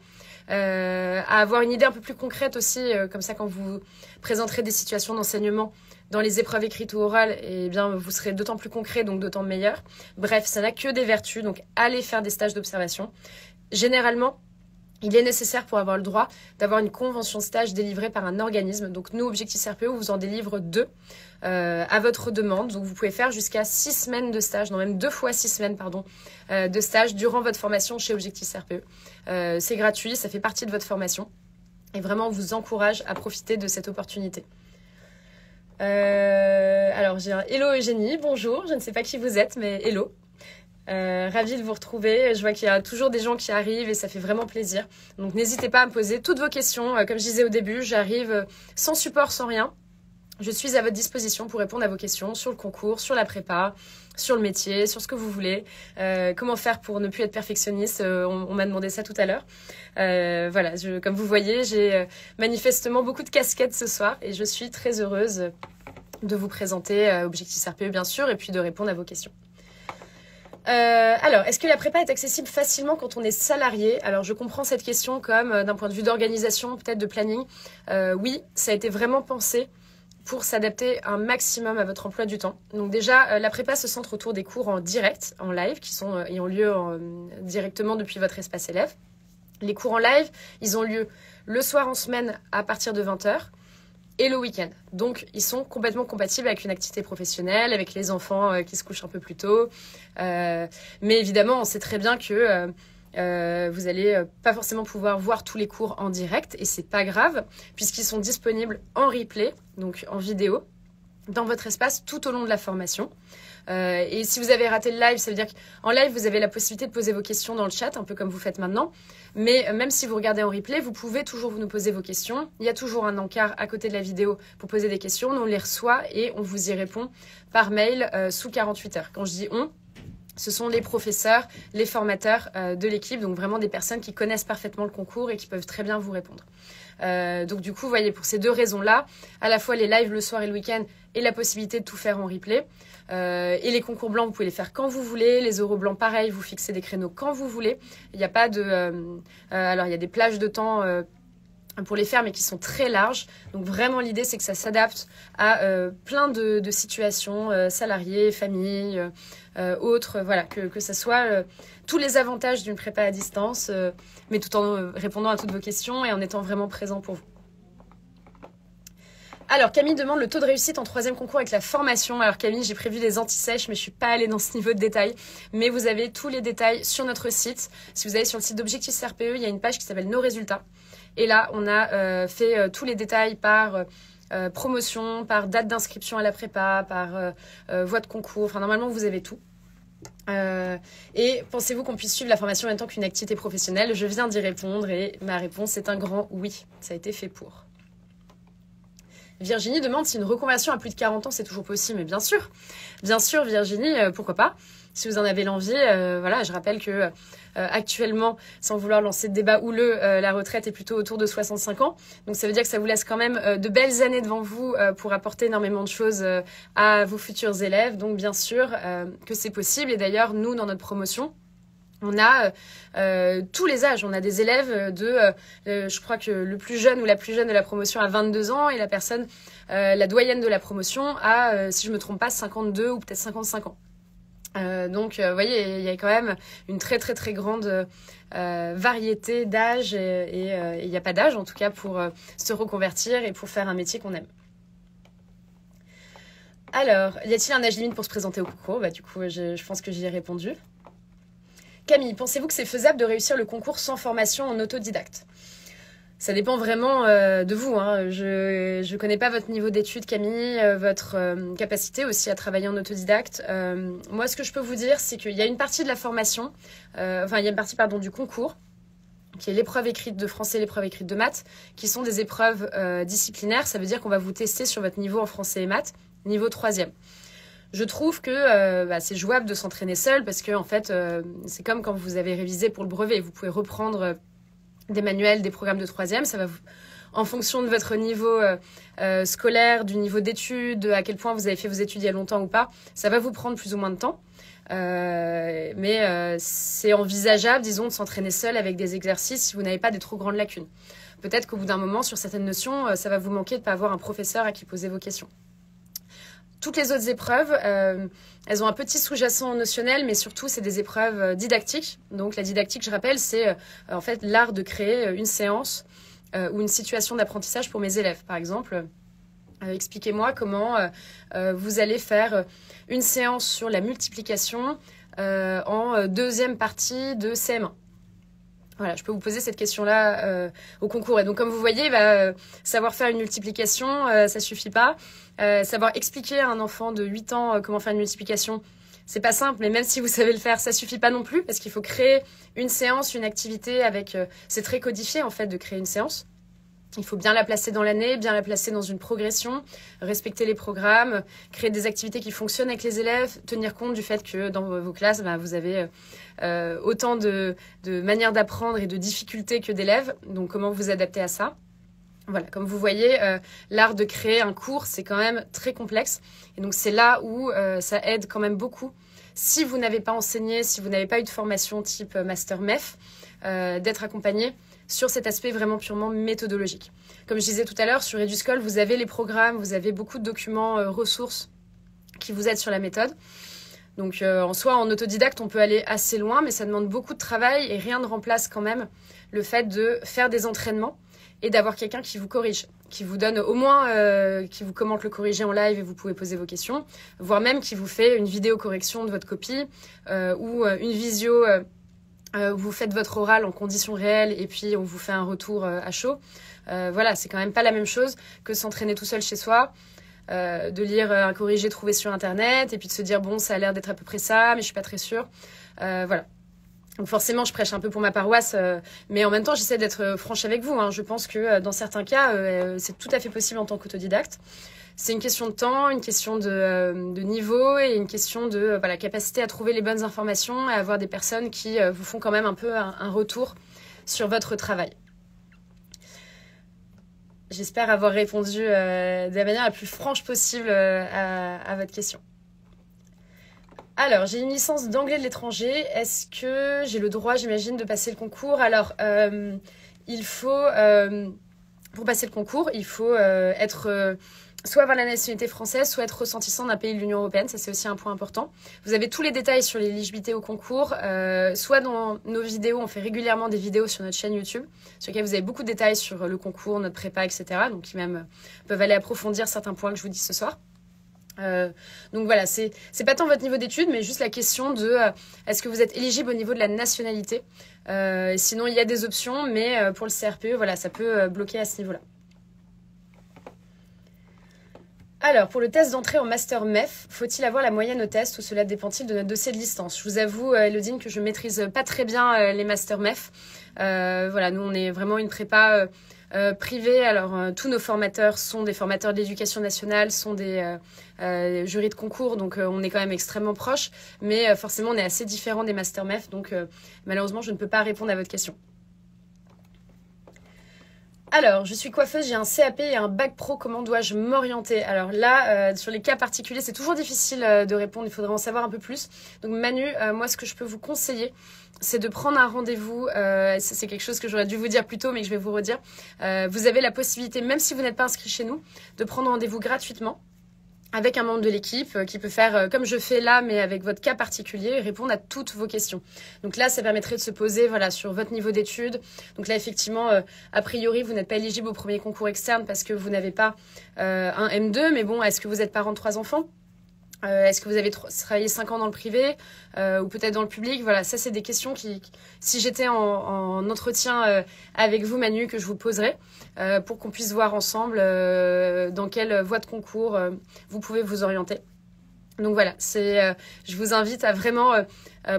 S1: À avoir une idée un peu plus concrète aussi, comme ça quand vous présenterez des situations d'enseignement dans les épreuves écrites ou orales, eh bien, vous serez d'autant plus concret, donc d'autant meilleur. Bref, ça n'a que des vertus, donc allez faire des stages d'observation. Généralement, il est nécessaire pour avoir le droit d'avoir une convention de stage délivrée par un organisme. Donc nous, Objectif RPE, vous en délivre 2 à votre demande. Donc vous pouvez faire jusqu'à 6 semaines de stage, non même 2 fois 6 semaines de stage durant votre formation chez Objectif RPE. C'est gratuit, ça fait partie de votre formation. Et vraiment, on vous encourage à profiter de cette opportunité. Alors j'ai un hello Eugénie, bonjour, je ne sais pas qui vous êtes, mais hello. Ravie de vous retrouver. Je vois qu'il y a toujours des gens qui arrivent et ça fait vraiment plaisir. Donc n'hésitez pas à me poser toutes vos questions. Comme je disais au début, j'arrive sans support, sans rien. Je suis à votre disposition pour répondre à vos questions sur le concours, sur la prépa, sur le métier, sur ce que vous voulez. Comment faire pour ne plus être perfectionniste, on m'a demandé ça tout à l'heure. Voilà, comme vous voyez, j'ai manifestement beaucoup de casquettes ce soir et je suis très heureuse de vous présenter Objectif RPE bien sûr et puis de répondre à vos questions. Alors, est-ce que la prépa est accessible facilement quand on est salarié? Alors, je comprends cette question comme d'un point de vue d'organisation, peut-être de planning. Oui, ça a été vraiment pensé pour s'adapter un maximum à votre emploi du temps. Donc déjà, la prépa se centre autour des cours en direct, en live, qui ont lieu directement depuis votre espace élève. Les cours en live, ils ont lieu le soir en semaine à partir de 20h. Et le week-end. Donc, ils sont complètement compatibles avec une activité professionnelle, avec les enfants qui se couchent un peu plus tôt. Mais évidemment, on sait très bien que vous allez pas forcément pouvoir voir tous les cours en direct. Et c'est pas grave, puisqu'ils sont disponibles en replay, donc en vidéo, dans votre espace tout au long de la formation. Et si vous avez raté le live, ça veut dire qu'en live, vous avez la possibilité de poser vos questions dans le chat, un peu comme vous faites maintenant. Mais même si vous regardez en replay, vous pouvez toujours nous poser vos questions. Il y a toujours un encart à côté de la vidéo pour poser des questions. Nous, on les reçoit et on vous y répond par mail sous 48 heures. Quand je dis on, ce sont les professeurs, les formateurs de l'équipe, donc vraiment des personnes qui connaissent parfaitement le concours et qui peuvent très bien vous répondre. Donc du coup, vous voyez, pour ces 2 raisons-là, à la fois les lives le soir et le week-end et la possibilité de tout faire en replay. Et les concours blancs, vous pouvez les faire quand vous voulez. Les euros blancs, pareil, vous fixez des créneaux quand vous voulez. Il n'y a pas de... alors, il y a des plages de temps pour les faire, mais qui sont très larges. Donc vraiment, l'idée, c'est que ça s'adapte à plein de situations, salariés, familles, autres. Voilà, que ça soit tous les avantages d'une prépa à distance, mais tout en répondant à toutes vos questions et en étant vraiment présent pour vous. Alors, Camille demande le taux de réussite en 3e concours avec la formation. Alors, Camille, j'ai prévu des anti-sèches, mais je ne suis pas allée dans ce niveau de détail. Mais vous avez tous les détails sur notre site. Si vous allez sur le site d'Objectif RPE, il y a une page qui s'appelle Nos résultats. Et là, on a fait tous les détails par promotion, par date d'inscription à la prépa, par voie de concours. Enfin, normalement, vous avez tout. Et pensez-vous qu'on puisse suivre la formation en même temps qu'une activité professionnelle? Je viens d'y répondre et ma réponse est un grand oui. Ça a été fait pour. Virginie demande si une reconversion à plus de 40 ans, c'est toujours possible. Mais bien sûr, Virginie, pourquoi pas? Si vous en avez l'envie, voilà, je rappelle que actuellement, sans vouloir lancer de débat houleux, la retraite est plutôt autour de 65 ans. Donc ça veut dire que ça vous laisse quand même de belles années devant vous pour apporter énormément de choses à vos futurs élèves. Donc bien sûr que c'est possible. Et d'ailleurs, nous, dans notre promotion, on a tous les âges. On a des élèves je crois que le plus jeune ou la plus jeune de la promotion a 22 ans et la personne, la doyenne de la promotion a, si je me trompe pas, 52 ou peut-être 55 ans. Donc, vous voyez, il y a quand même une très très très grande variété d'âge et il n'y a pas d'âge en tout cas pour se reconvertir et pour faire un métier qu'on aime. Alors, y a-t-il un âge limite pour se présenter au concours? Du coup, je pense que j'y ai répondu. Camille, pensez-vous que c'est faisable de réussir le concours sans formation en autodidacte? Ça dépend vraiment de vous, hein. Je connais pas votre niveau d'études, Camille, votre capacité aussi à travailler en autodidacte. Moi, ce que je peux vous dire, c'est qu'il y a une partie de la formation, enfin, il y a une partie, pardon, du concours, qui est l'épreuve écrite de français, l'épreuve écrite de maths, qui sont des épreuves disciplinaires. Ça veut dire qu'on va vous tester sur votre niveau en français et maths, niveau 3e. Je trouve que c'est jouable de s'entraîner seul parce que en fait, c'est comme quand vous avez révisé pour le brevet. Vous pouvez reprendre des manuels, des programmes de 3e. Ça va vous, en fonction de votre niveau scolaire, du niveau d'études, à quel point vous avez fait vos études il y a longtemps ou pas, ça va vous prendre plus ou moins de temps. Mais c'est envisageable, disons, de s'entraîner seul avec des exercices si vous n'avez pas des trop grandes lacunes. Peut-être qu'au bout d'un moment, sur certaines notions, ça va vous manquer de ne pas avoir un professeur à qui poser vos questions. Toutes les autres épreuves, elles ont un petit sous-jacent notionnel, mais surtout, c'est des épreuves didactiques. Donc, la didactique, je rappelle, c'est en fait l'art de créer une séance ou une situation d'apprentissage pour mes élèves. Par exemple, expliquez-moi comment vous allez faire une séance sur la multiplication en deuxième partie de CM1. Voilà, je peux vous poser cette question-là au concours. Et donc, comme vous voyez, savoir faire une multiplication, ça suffit pas. Savoir expliquer à un enfant de 8 ans comment faire une multiplication, c'est pas simple. Mais même si vous savez le faire, ça suffit pas non plus parce qu'il faut créer une séance, une activité avec... c'est très codifié, en fait, de créer une séance. Il faut bien la placer dans l'année, bien la placer dans une progression, respecter les programmes, créer des activités qui fonctionnent avec les élèves, tenir compte du fait que dans vos classes, vous avez autant de manières d'apprendre et de difficultés que d'élèves. Donc, comment vous adapter à ça? Voilà, comme vous voyez, l'art de créer un cours, c'est quand même très complexe. Et donc, c'est là où ça aide quand même beaucoup. Si vous n'avez pas enseigné, si vous n'avez pas eu de formation type Master MEF, d'être accompagné sur cet aspect vraiment purement méthodologique. Comme je disais tout à l'heure, sur EduSchool, vous avez les programmes, vous avez beaucoup de documents, ressources qui vous aident sur la méthode. Donc en soi, en autodidacte, on peut aller assez loin, mais ça demande beaucoup de travail et rien ne remplace quand même le fait de faire des entraînements et d'avoir quelqu'un qui vous corrige, qui vous donne au moins, qui vous commente le corrigé en live et vous pouvez poser vos questions, voire même qui vous fait une vidéo correction de votre copie ou une visio... vous faites votre oral en conditions réelles et puis on vous fait un retour à chaud. Voilà, c'est quand même pas la même chose que s'entraîner tout seul chez soi, de lire un corrigé trouvé sur Internet et puis de se dire bon, ça a l'air d'être à peu près ça, mais je suis pas très sûre. Voilà. Donc forcément, je prêche un peu pour ma paroisse, mais en même temps, j'essaie d'être franche avec vous. Hein. Je pense que dans certains cas, c'est tout à fait possible en tant qu'autodidacte. C'est une question de temps, une question de niveau et une question de capacité à trouver les bonnes informations et à avoir des personnes qui vous font quand même un peu un retour sur votre travail. J'espère avoir répondu de la manière la plus franche possible à votre question. Alors, j'ai une licence d'anglais de l'étranger. Est-ce que j'ai le droit, j'imagine, de passer le concours? Alors, il faut, pour passer le concours, il faut être... soit avoir la nationalité française, soit être ressentissant d'un pays de l'Union européenne. Ça, c'est aussi un point important. Vous avez tous les détails sur l'éligibilité au concours. Soit dans nos vidéos, on fait régulièrement des vidéos sur notre chaîne YouTube, sur lesquelles vous avez beaucoup de détails sur le concours, notre prépa, etc. Donc, qui même peuvent aller approfondir certains points que je vous dis ce soir. Donc voilà, c'est pas tant votre niveau d'études, mais juste la question de est-ce que vous êtes éligible au niveau de la nationalité. Sinon, il y a des options, mais pour le CRPE, voilà, ça peut bloquer à ce niveau-là. Alors, pour le test d'entrée en Master MEF, faut-il avoir la moyenne au test ou cela dépend-il de notre dossier de licence? Je vous avoue, Elodine, que je maîtrise pas très bien les Master MEF. Voilà, nous, on est vraiment une prépa privée. Alors, tous nos formateurs sont des formateurs de l'éducation nationale, sont des jurys de concours, donc on est quand même extrêmement proches. Mais forcément, on est assez différent des Master MEF, donc malheureusement, je ne peux pas répondre à votre question. Alors, je suis coiffeuse, j'ai un CAP et un bac pro, comment dois-je m'orienter? Alors là, sur les cas particuliers, c'est toujours difficile de répondre, il faudrait en savoir un peu plus. Donc Manu, moi ce que je peux vous conseiller, c'est de prendre un rendez-vous, c'est quelque chose que j'aurais dû vous dire plus tôt, mais que je vais vous redire. Vous avez la possibilité, même si vous n'êtes pas inscrit chez nous, de prendre rendez-vous gratuitement avec un membre de l'équipe qui peut faire comme je fais là, mais avec votre cas particulier, et répondre à toutes vos questions. Donc là, ça permettrait de se poser sur votre niveau d'études. Donc là, effectivement, a priori, vous n'êtes pas éligible au premier concours externe parce que vous n'avez pas un M2, mais bon, est-ce que vous êtes parent de 3 enfants? Est-ce que vous avez travaillé 5 ans dans le privé ou peut-être dans le public? Voilà, ça c'est des questions si j'étais en entretien avec vous Manu, que je vous poserais pour qu'on puisse voir ensemble dans quelle voie de concours vous pouvez vous orienter. Donc voilà, je vous invite à vraiment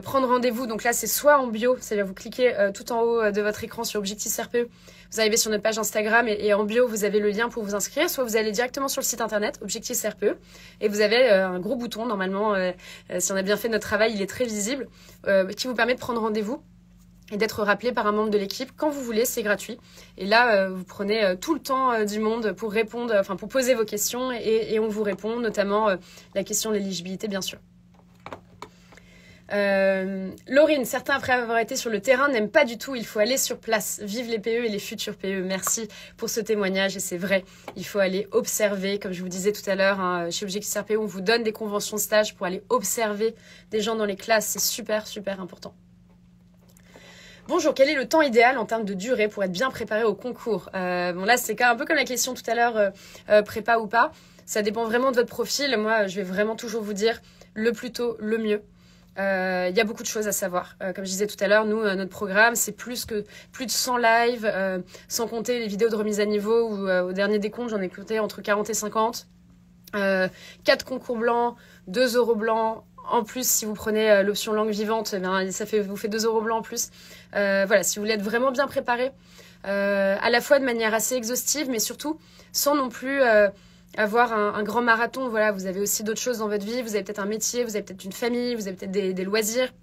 S1: prendre rendez-vous. Donc là, c'est soit en bio, c'est-à-dire vous cliquez tout en haut de votre écran sur Objectif RPE, vous arrivez sur notre page Instagram et en bio, vous avez le lien pour vous inscrire. Soit vous allez directement sur le site internet Objectif RPE et vous avez un gros bouton, normalement, si on a bien fait notre travail, il est très visible, qui vous permet de prendre rendez-vous et d'être rappelé par un membre de l'équipe quand vous voulez, c'est gratuit. Et là, vous prenez tout le temps du monde pour répondre, pour poser vos questions et on vous répond, notamment la question de l'éligibilité, bien sûr. Laurine, certains après avoir été sur le terrain n'aiment pas du tout, il faut aller sur place. Vive les PE et les futurs PE. Merci pour ce témoignage et c'est vrai, il faut aller observer, comme je vous disais tout à l'heure, hein, chez Objectif RPE, on vous donne des conventions de stage pour aller observer des gens dans les classes, c'est super, super important. Bonjour, quel est le temps idéal en termes de durée pour être bien préparé au concours? Bon là, c'est un peu comme la question tout à l'heure, prépa ou pas. Ça dépend vraiment de votre profil. Moi, je vais vraiment toujours vous dire le plus tôt, le mieux. Il y a beaucoup de choses à savoir. Comme je disais tout à l'heure, nous, notre programme, c'est plus de 100 lives, sans compter les vidéos de remise à niveau où au dernier décompte, j'en ai compté entre 40 et 50. 4 concours blancs, 2 euros blancs. En plus, si vous prenez l'option langue vivante, vous fait 2 euros blancs en plus. Voilà, si vous voulez être vraiment bien préparé, à la fois de manière assez exhaustive, mais surtout sans non plus avoir un grand marathon. Voilà, vous avez aussi d'autres choses dans votre vie. Vous avez peut-être un métier, vous avez peut-être une famille, vous avez peut-être des loisirs.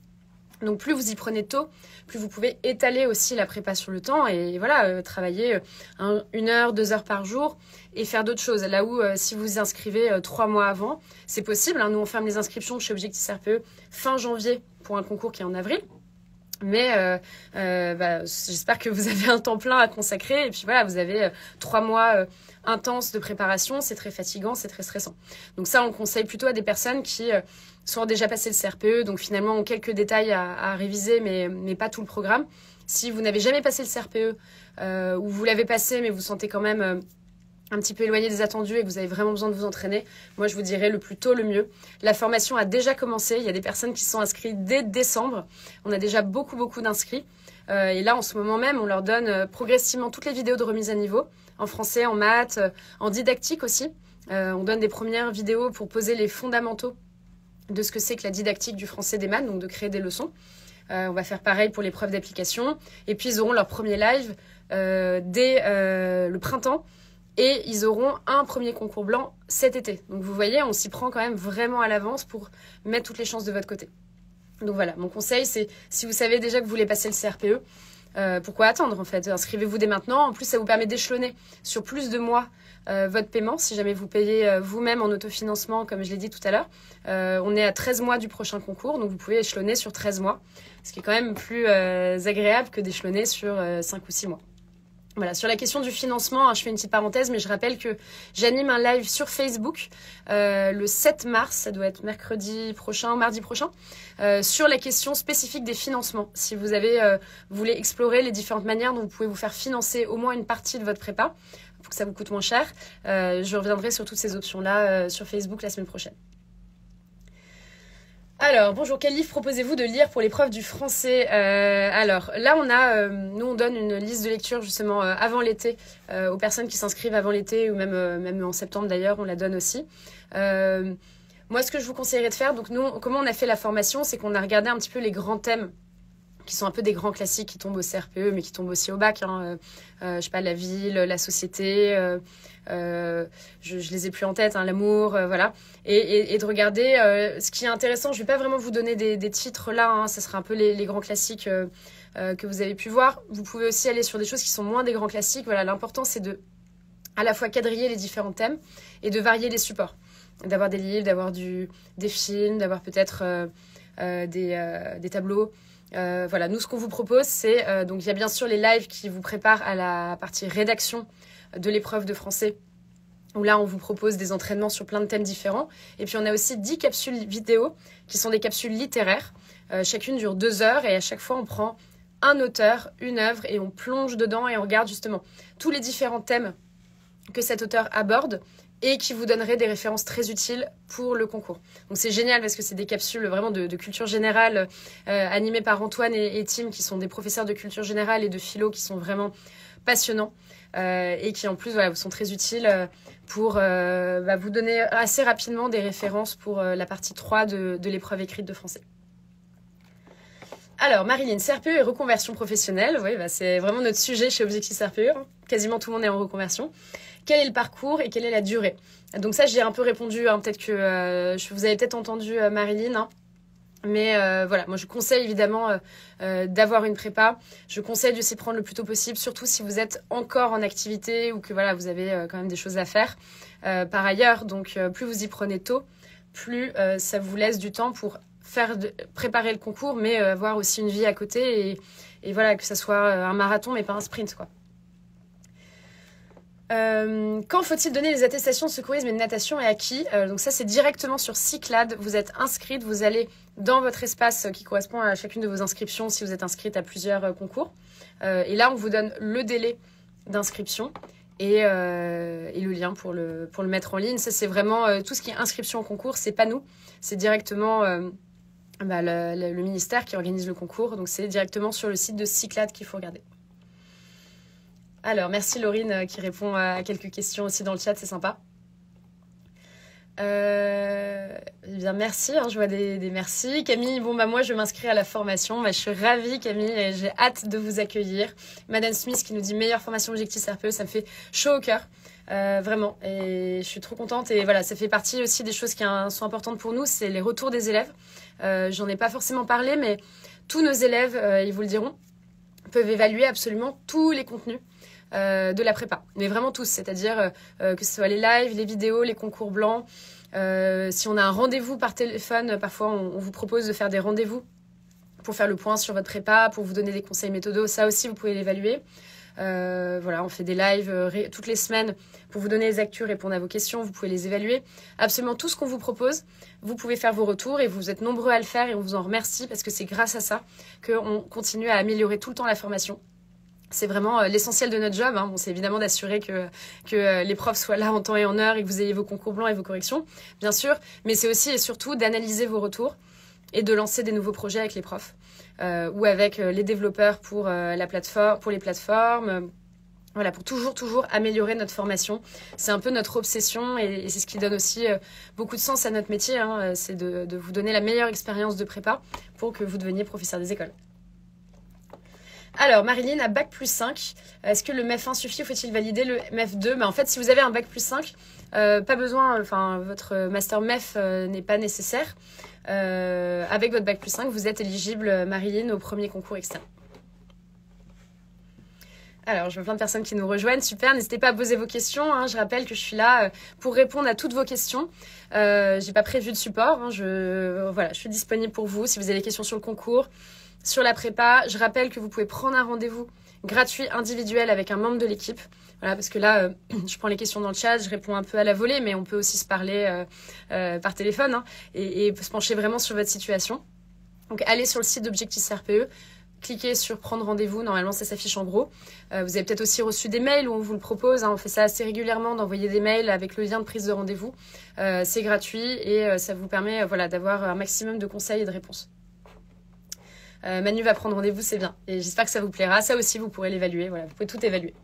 S1: Donc plus vous y prenez tôt, plus vous pouvez étaler aussi la prépa sur le temps et voilà, travailler 1 heure, 2 heures par jour et faire d'autres choses. Là où si vous vous inscrivez 3 mois avant, c'est possible. Hein. Nous, on ferme les inscriptions chez Objectif RPE fin janvier pour un concours qui est en avril. Mais j'espère que vous avez un temps plein à consacrer. Et puis voilà, vous avez 3 mois intenses de préparation. C'est très fatigant, c'est très stressant. Donc ça, on conseille plutôt à des personnes qui sont déjà passé le CRPE. Donc finalement, ont quelques détails à réviser, mais pas tout le programme. Si vous n'avez jamais passé le CRPE ou vous l'avez passé, mais vous sentez quand même un petit peu éloigné des attendus et que vous avez vraiment besoin de vous entraîner, moi je vous dirais le plus tôt le mieux. La formation a déjà commencé, il y a des personnes qui sont inscrites dès décembre, on a déjà beaucoup d'inscrits et là en ce moment même on leur donne progressivement toutes les vidéos de remise à niveau, en français, en maths, en didactique aussi. On donne des premières vidéos pour poser les fondamentaux de ce que c'est que la didactique du français des maths, donc de créer des leçons. On va faire pareil pour l'épreuve d'application et puis ils auront leur premier live dès le printemps. Et ils auront un premier concours blanc cet été. Donc vous voyez, on s'y prend quand même vraiment à l'avance pour mettre toutes les chances de votre côté. Donc voilà, mon conseil, c'est si vous savez déjà que vous voulez passer le CRPE, pourquoi attendre en fait? Inscrivez-vous dès maintenant. En plus, ça vous permet d'échelonner sur plus de mois votre paiement. Si jamais vous payez vous-même en autofinancement, comme je l'ai dit tout à l'heure, on est à 13 mois du prochain concours. Donc vous pouvez échelonner sur 13 mois. Ce qui est quand même plus agréable que d'échelonner sur 5 ou 6 mois. Voilà, sur la question du financement, je fais une petite parenthèse, mais je rappelle que j'anime un live sur Facebook le 7 mars, ça doit être mercredi prochain, mardi prochain, sur la question spécifique des financements. Si vous voulez explorer les différentes manières dont vous pouvez vous faire financer au moins une partie de votre prépa, pour que ça vous coûte moins cher, je reviendrai sur toutes ces options-là sur Facebook la semaine prochaine. Alors, bonjour, quel livre proposez-vous de lire pour l'épreuve du français? Alors, là, nous, on donne une liste de lecture justement avant l'été aux personnes qui s'inscrivent avant l'été ou même en septembre d'ailleurs, on la donne aussi. Moi, ce que je vous conseillerais de faire, donc nous, comment on a fait la formation, c'est qu'on a regardé un petit peu les grands thèmes qui sont un peu des grands classiques qui tombent au CRPE, mais qui tombent aussi au bac. Je sais pas, la ville, la société, je les ai plus en tête, l'amour, voilà. Et de regarder ce qui est intéressant. Je vais pas vraiment vous donner des titres là, ça sera un peu les grands classiques que vous avez pu voir. Vous pouvez aussi aller sur des choses qui sont moins des grands classiques. Voilà, l'important c'est de à la fois quadriller les différents thèmes et de varier les supports. D'avoir des livres, d'avoir des films, d'avoir peut-être des tableaux. Voilà, nous ce qu'on vous propose c'est donc il y a bien sûr les lives qui vous préparent à la partie rédaction de l'épreuve de français où là on vous propose des entraînements sur plein de thèmes différents et puis on a aussi 10 capsules vidéo qui sont des capsules littéraires, chacune dure 2 heures et à chaque fois on prend un auteur, une œuvre et on plonge dedans et on regarde justement tous les différents thèmes que cet auteur aborde et qui vous donnerait des références très utiles pour le concours. Donc c'est génial parce que c'est des capsules vraiment de culture générale animées par Antoine et Tim qui sont des professeurs de culture générale et de philo qui sont vraiment passionnants et qui en plus voilà, vous sont très utiles pour vous donner assez rapidement des références pour la partie 3 de l'épreuve écrite de français. Alors, Marilyn, CRPE et reconversion professionnelle. Oui, c'est vraiment notre sujet chez Objectif CRPE. Quasiment tout le monde est en reconversion. Quel est le parcours et quelle est la durée? Donc ça, j'ai un peu répondu. Peut-être que vous avez peut-être entendu Marilyn. Mais voilà, moi je conseille évidemment d'avoir une prépa. Je conseille de s'y prendre le plus tôt possible, surtout si vous êtes encore en activité ou que voilà, vous avez quand même des choses à faire par ailleurs. Donc plus vous y prenez tôt, plus ça vous laisse du temps pour préparer le concours, mais avoir aussi une vie à côté et voilà, que ça soit un marathon mais pas un sprint, quoi. Quand faut-il donner les attestations de secourisme et de natation et à qui? Donc ça, c'est directement sur Cyclades. Vous êtes inscrite, vous allez dans votre espace qui correspond à chacune de vos inscriptions si vous êtes inscrite à plusieurs concours. Et là, on vous donne le délai d'inscription et le lien pour le mettre en ligne. Ça, c'est vraiment tout ce qui est inscription au concours. C'est pas nous, c'est directement le ministère qui organise le concours. Donc c'est directement sur le site de Cyclades qu'il faut regarder. Alors, merci Laurine qui répond à quelques questions aussi dans le chat, c'est sympa. Bien, merci, je vois des merci. Camille, moi je m'inscris à la formation. Je suis ravie Camille et j'ai hâte de vous accueillir. Madame Smith qui nous dit meilleure formation Objectif CRPE, ça me fait chaud au cœur. Vraiment, et je suis trop contente. Et voilà, ça fait partie aussi des choses qui sont importantes pour nous, c'est les retours des élèves. J'en ai pas forcément parlé, mais tous nos élèves, ils vous le diront, peuvent évaluer absolument tous les contenus de la prépa, mais vraiment tous, c'est-à-dire que ce soit les lives, les vidéos, les concours blancs. Si on a un rendez-vous par téléphone, parfois on vous propose de faire des rendez-vous pour faire le point sur votre prépa, pour vous donner des conseils méthodos, ça aussi vous pouvez l'évaluer. Voilà, on fait des lives toutes les semaines pour vous donner les actus, répondre à vos questions, vous pouvez les évaluer. Absolument tout ce qu'on vous propose, vous pouvez faire vos retours et vous êtes nombreux à le faire et on vous en remercie parce que c'est grâce à ça qu'on continue à améliorer tout le temps la formation. C'est vraiment l'essentiel de notre job. C'est évidemment d'assurer que les profs soient là en temps et en heure et que vous ayez vos concours blancs et vos corrections, bien sûr. Mais c'est aussi et surtout d'analyser vos retours et de lancer des nouveaux projets avec les profs ou avec les développeurs pour les plateformes. Voilà, pour toujours améliorer notre formation. C'est un peu notre obsession et c'est ce qui donne aussi beaucoup de sens à notre métier. C'est de vous donner la meilleure expérience de prépa pour que vous deveniez professeur des écoles. Alors, Marilyn, à Bac+5, est-ce que le MEF1 suffit ou faut-il valider le MEF2? En fait, si vous avez un Bac+5, pas besoin, votre master MEF n'est pas nécessaire. Avec votre Bac+5, vous êtes éligible, Marilyn, au premier concours externe. Alors, je vois plein de personnes qui nous rejoignent. Super, n'hésitez pas à poser vos questions. Je rappelle que je suis là pour répondre à toutes vos questions. J'ai pas prévu de support. Je suis disponible pour vous si vous avez des questions sur le concours, sur la prépa. Je rappelle que vous pouvez prendre un rendez-vous gratuit individuel avec un membre de l'équipe. Voilà, parce que là, je prends les questions dans le chat, je réponds un peu à la volée, mais on peut aussi se parler par téléphone et se pencher vraiment sur votre situation. Donc, allez sur le site d'Objectif CRPE. Cliquez sur prendre rendez-vous, normalement ça s'affiche en gros. Vous avez peut-être aussi reçu des mails où on vous le propose, on fait ça assez régulièrement, d'envoyer des mails avec le lien de prise de rendez-vous. C'est gratuit et ça vous permet d'avoir un maximum de conseils et de réponses. Manu va prendre rendez-vous, c'est bien. Et j'espère que ça vous plaira. Ça aussi, vous pourrez l'évaluer. Voilà, vous pouvez tout évaluer.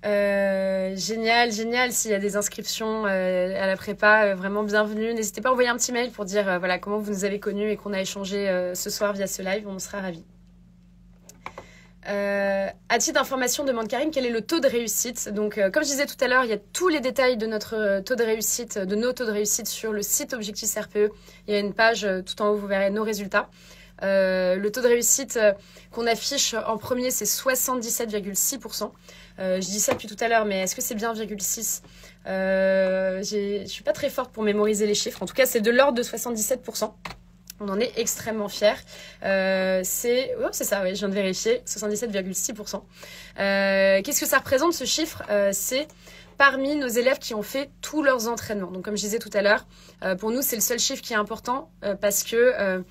S1: Génial. S'il y a des inscriptions à la prépa, vraiment bienvenue. N'hésitez pas à envoyer un petit mail pour dire comment vous nous avez connus et qu'on a échangé ce soir via ce live. On sera ravis. À titre d'information, demande Karine, quel est le taux de réussite? Donc, comme je disais tout à l'heure, il y a tous les détails de notre taux de réussite, de nos taux de réussite sur le site Objectif CRPE. Il y a une page tout en haut, vous verrez nos résultats. Le taux de réussite qu'on affiche en premier, c'est 77,6%. Je dis ça depuis tout à l'heure, mais est-ce que c'est bien 0,6? Je suis pas très forte pour mémoriser les chiffres. En tout cas, c'est de l'ordre de 77%. On en est extrêmement fiers. C'est ça, oui, je viens de vérifier, 77,6%. Qu'est-ce que ça représente, ce chiffre? C'est parmi nos élèves qui ont fait tous leurs entraînements. Donc, comme je disais tout à l'heure, pour nous, c'est le seul chiffre qui est important parce que,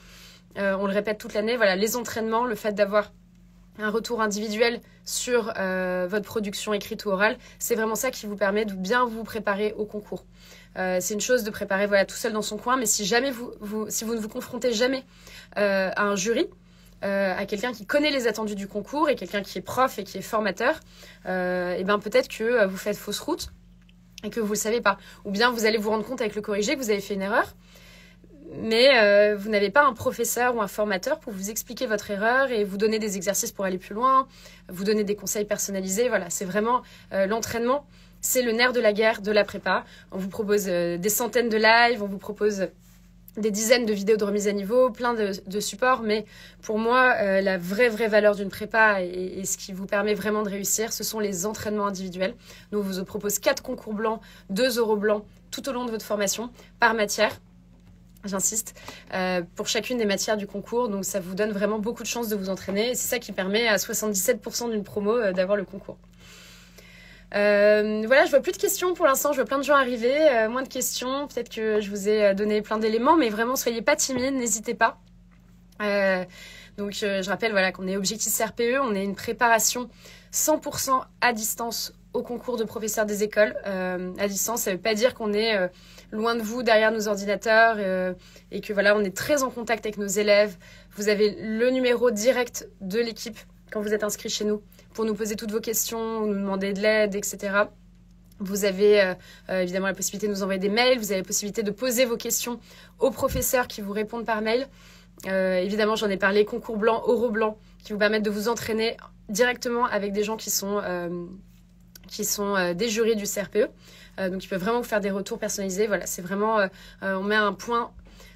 S1: on le répète toute l'année, voilà, les entraînements, le fait d'avoir un retour individuel sur votre production écrite ou orale. C'est vraiment ça qui vous permet de bien vous préparer au concours. C'est une chose de préparer voilà, tout seul dans son coin, mais si jamais si vous ne vous confrontez jamais à un jury, à quelqu'un qui connaît les attendus du concours et quelqu'un qui est prof et qui est formateur, et ben peut-être que vous faites fausse route et que vous ne le savez pas. Ou bien vous allez vous rendre compte avec le corrigé que vous avez fait une erreur, mais vous n'avez pas un professeur ou un formateur pour vous expliquer votre erreur et vous donner des exercices pour aller plus loin, vous donner des conseils personnalisés. Voilà, c'est vraiment l'entraînement, c'est le nerf de la guerre de la prépa. On vous propose des centaines de lives, on vous propose des dizaines de vidéos de remise à niveau, plein de supports, mais pour moi, la vraie valeur d'une prépa et ce qui vous permet vraiment de réussir, ce sont les entraînements individuels. Nous, on vous propose 4 concours blancs, 2 euros blancs tout au long de votre formation par matière. J'insiste, pour chacune des matières du concours. Donc, ça vous donne vraiment beaucoup de chances de vous entraîner. Et c'est ça qui permet à 77% d'une promo d'avoir le concours. Voilà, je vois plus de questions pour l'instant. Je vois plein de gens arriver. Moins de questions. Peut-être que je vous ai donné plein d'éléments. Mais vraiment, soyez pas timides. N'hésitez pas. Donc, je rappelle voilà, qu'on est Objectif CRPE. On est une préparation 100% à distance au concours de professeurs des écoles. À distance, ça ne veut pas dire qu'on est loin de vous, derrière nos ordinateurs, et que voilà, on est très en contact avec nos élèves. Vous avez le numéro direct de l'équipe quand vous êtes inscrit chez nous pour nous poser toutes vos questions, nous demander de l'aide, etc. Vous avez évidemment la possibilité de nous envoyer des mails. Vous avez la possibilité de poser vos questions aux professeurs qui vous répondent par mail. Évidemment, j'en ai parlé, concours blanc, euro blanc, qui vous permettent de vous entraîner directement avec des gens qui sont des jurys du CRPE. Donc, ils peuvent vraiment vous faire des retours personnalisés. Voilà, c'est vraiment, on met un point,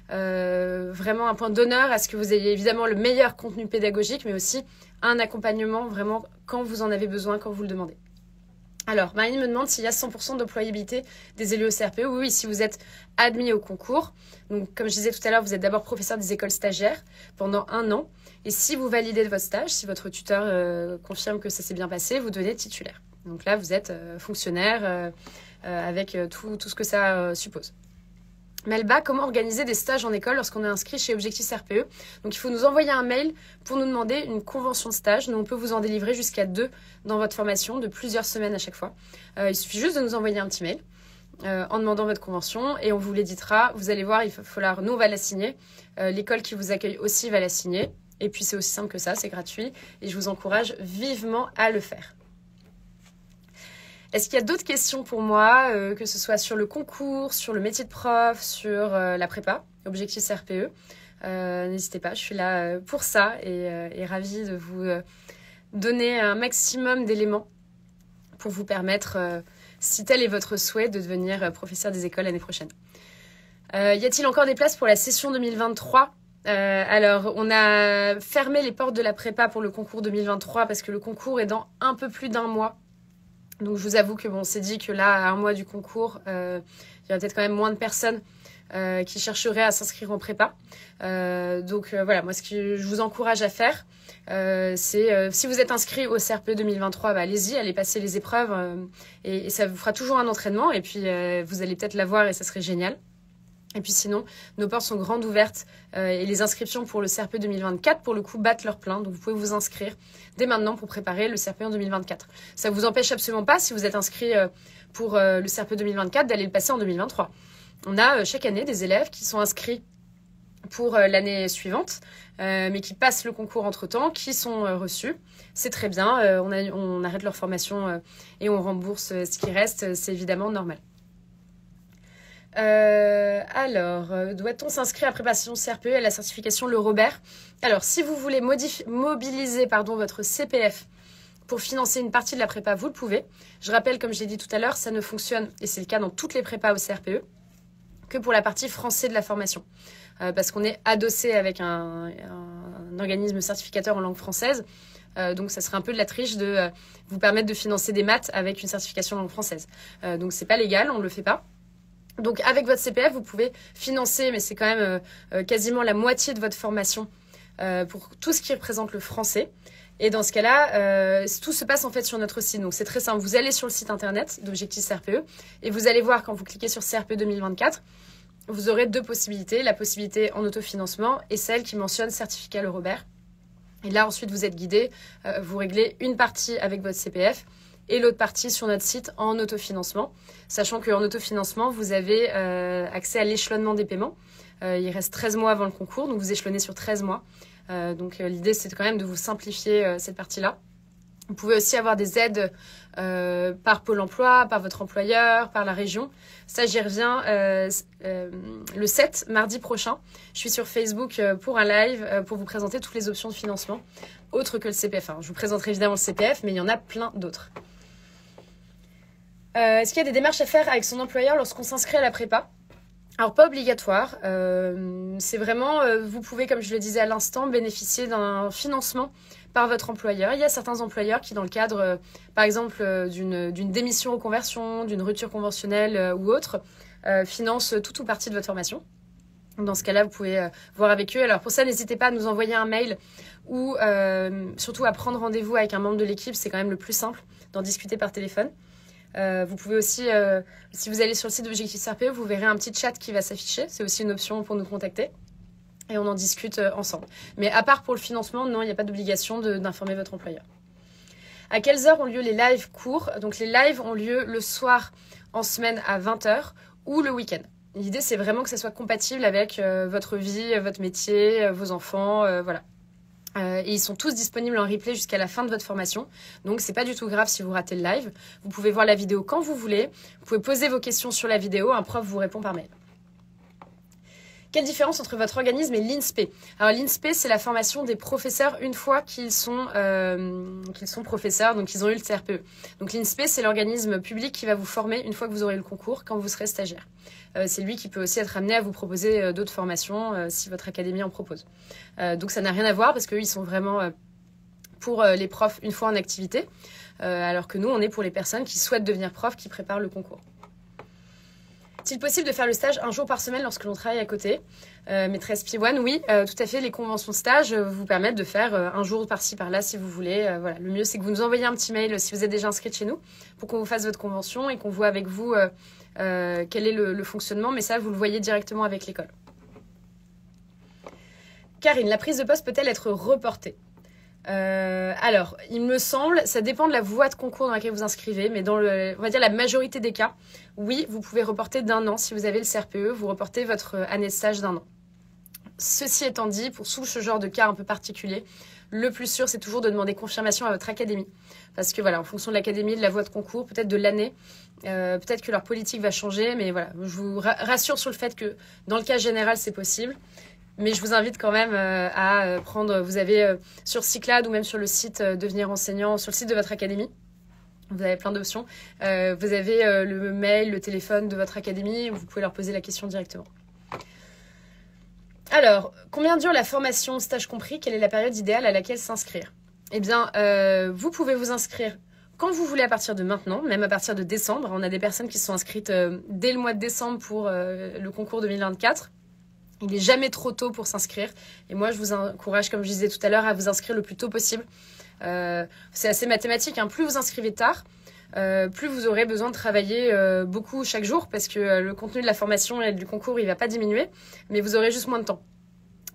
S1: vraiment un point d'honneur à ce que vous ayez évidemment le meilleur contenu pédagogique, mais aussi un accompagnement vraiment quand vous en avez besoin, quand vous le demandez. Alors, Marine me demande s'il y a 100% d'employabilité des élus au CRPE. Oui, si vous êtes admis au concours. Donc, comme je disais tout à l'heure, vous êtes d'abord professeur des écoles stagiaires pendant 1 an. Et si vous validez votre stage, si votre tuteur confirme que ça s'est bien passé, vous devenez titulaire. Donc là, vous êtes fonctionnaire avec tout ce que ça suppose. Melba, comment organiser des stages en école lorsqu'on est inscrit chez Objectif CRPE? Donc, il faut nous envoyer un mail pour nous demander une convention de stage. Nous, on peut vous en délivrer jusqu'à 2 dans votre formation, de plusieurs semaines à chaque fois. Il suffit juste de nous envoyer un petit mail en demandant votre convention et on vous l'éditera. Vous allez voir, il va falloir, nous, on va la signer. L'école qui vous accueille aussi va la signer. Et puis, c'est aussi simple que ça, c'est gratuit. Et je vous encourage vivement à le faire. Est-ce qu'il y a d'autres questions pour moi, que ce soit sur le concours, sur le métier de prof, sur la prépa, Objectif CRPE? N'hésitez pas, je suis là pour ça et ravie de vous donner un maximum d'éléments pour vous permettre, si tel est votre souhait, de devenir professeur des écoles l'année prochaine. Y a-t-il encore des places pour la session 2023 ? Alors, on a fermé les portes de la prépa pour le concours 2023 parce que le concours est dans un peu plus d'1 mois. Donc, je vous avoue que on s'est dit que là, à 1 mois du concours, il y aurait peut-être quand même moins de personnes qui chercheraient à s'inscrire en prépa. Donc, voilà, moi, ce que je vous encourage à faire, c'est si vous êtes inscrit au CRPE 2023, allez-y, allez passer les épreuves et ça vous fera toujours un entraînement. Et puis, vous allez peut-être l'avoir et ça serait génial. Et puis sinon, nos portes sont grandes ouvertes et les inscriptions pour le CRPE 2024, pour le coup, battent leur plein. Donc, vous pouvez vous inscrire dès maintenant pour préparer le CRPE en 2024. Ça ne vous empêche absolument pas, si vous êtes inscrit pour le CRPE 2024, d'aller le passer en 2023. On a chaque année des élèves qui sont inscrits pour l'année suivante, mais qui passent le concours entre-temps, qui sont reçus. C'est très bien, on arrête leur formation et on rembourse ce qui reste, c'est évidemment normal. Alors, doit-on s'inscrire à préparation CRPE et à la certification Le Robert? Alors, si vous voulez mobiliser votre CPF pour financer une partie de la prépa, vous le pouvez. Je rappelle, comme je l'ai dit tout à l'heure, ça ne fonctionne, et c'est le cas dans toutes les prépas au CRPE, que pour la partie français de la formation. Parce qu'on est adossé avec un organisme certificateur en langue française. Donc, ça serait un peu de la triche de vous permettre de financer des maths avec une certification en langue française. Donc, c'est pas légal, on ne le fait pas. Donc, avec votre CPF, vous pouvez financer, mais c'est quand même quasiment la moitié de votre formation pour tout ce qui représente le français. Et dans ce cas-là, tout se passe en fait sur notre site. Donc, c'est très simple. Vous allez sur le site internet d'Objectif CRPE et vous allez voir quand vous cliquez sur CRPE 2024, vous aurez 2 possibilités. La possibilité en autofinancement et celle qui mentionne certificat Le Robert. Et là, ensuite, vous êtes guidé. Vous réglez une partie avec votre CPF et l'autre partie sur notre site en autofinancement. Sachant qu'en autofinancement, vous avez accès à l'échelonnement des paiements. Il reste 13 mois avant le concours, donc vous échelonnez sur 13 mois. Donc l'idée, c'est quand même de vous simplifier cette partie-là. Vous pouvez aussi avoir des aides par Pôle emploi, par votre employeur, par la région. Ça, j'y reviens le 7, mardi prochain. Je suis sur Facebook pour un live pour vous présenter toutes les options de financement, autres que le CPF. Je vous présenterai évidemment le CPF, mais il y en a plein d'autres. Est-ce qu'il y a des démarches à faire avec son employeur lorsqu'on s'inscrit à la prépa ? Alors, pas obligatoire. C'est vraiment, vous pouvez, comme je le disais à l'instant, bénéficier d'un financement par votre employeur. Il y a certains employeurs qui, dans le cadre, par exemple, d'une démission reconversion, d'une rupture conventionnelle ou autre, financent tout ou partie de votre formation. Dans ce cas-là, vous pouvez voir avec eux. Alors, pour ça, n'hésitez pas à nous envoyer un mail ou surtout à prendre rendez-vous avec un membre de l'équipe. C'est quand même le plus simple d'en discuter par téléphone. Vous pouvez aussi, si vous allez sur le site d'Objectif CRPE, vous verrez un petit chat qui va s'afficher. C'est aussi une option pour nous contacter. Et on en discute ensemble. Mais à part pour le financement, non, il n'y a pas d'obligation d'informer votre employeur. À quelles heures ont lieu les lives courts ? Donc les lives ont lieu le soir en semaine à 20h ou le week-end. L'idée, c'est vraiment que ça soit compatible avec votre vie, votre métier, vos enfants, voilà. Et ils sont tous disponibles en replay jusqu'à la fin de votre formation. Donc, c'est pas du tout grave si vous ratez le live. Vous pouvez voir la vidéo quand vous voulez. Vous pouvez poser vos questions sur la vidéo. Un prof vous répond par mail. Quelle différence entre votre organisme et l'INSPE ? Alors l'INSPE, c'est la formation des professeurs une fois qu'ils sont professeurs, donc ils ont eu le CRPE. Donc l'INSPE, c'est l'organisme public qui va vous former une fois que vous aurez eu le concours, quand vous serez stagiaire. C'est lui qui peut aussi être amené à vous proposer d'autres formations si votre académie en propose. Donc ça n'a rien à voir parce qu'eux, ils sont vraiment pour les profs une fois en activité, alors que nous, on est pour les personnes qui souhaitent devenir profs, qui préparent le concours. Est-il possible de faire le stage un jour par semaine lorsque l'on travaille à côté ? Maîtresse Piwan, oui, tout à fait. Les conventions de stage vous permettent de faire un jour par-ci, par-là, si vous voulez. Voilà. Le mieux, c'est que vous nous envoyez un petit mail si vous êtes déjà inscrite chez nous pour qu'on vous fasse votre convention et qu'on voit avec vous quel est le fonctionnement. Mais ça, vous le voyez directement avec l'école. Karine, la prise de poste peut-elle être reportée ? Alors, il me semble, ça dépend de la voie de concours dans laquelle vous inscrivez, mais dans on va dire la majorité des cas, oui, vous pouvez reporter d'1 an. Si vous avez le CRPE, vous reportez votre année de stage d'1 an. Ceci étant dit, pour ce genre de cas un peu particulier, le plus sûr, c'est toujours de demander confirmation à votre académie. Parce que voilà, en fonction de l'académie, de la voie de concours, peut-être de l'année, peut-être que leur politique va changer, mais voilà, je vous rassure sur le fait que dans le cas général, c'est possible. Mais je vous invite quand même à prendre, vous avez sur Cyclade ou même sur le site Devenir enseignant, sur le site de votre académie, vous avez plein d'options. Vous avez le mail, le téléphone de votre académie, vous pouvez leur poser la question directement. Alors, combien dure la formation, stage compris ? Quelle est la période idéale à laquelle s'inscrire ? Eh bien, vous pouvez vous inscrire quand vous voulez à partir de maintenant, même à partir de décembre. On a des personnes qui se sont inscrites dès le mois de décembre pour le concours 2024. Il n'est jamais trop tôt pour s'inscrire. Et moi, je vous encourage, comme je disais tout à l'heure, à vous inscrire le plus tôt possible. C'est assez mathématique, hein. Plus vous inscrivez tard, plus vous aurez besoin de travailler beaucoup chaque jour parce que le contenu de la formation et du concours, il ne va pas diminuer, mais vous aurez juste moins de temps.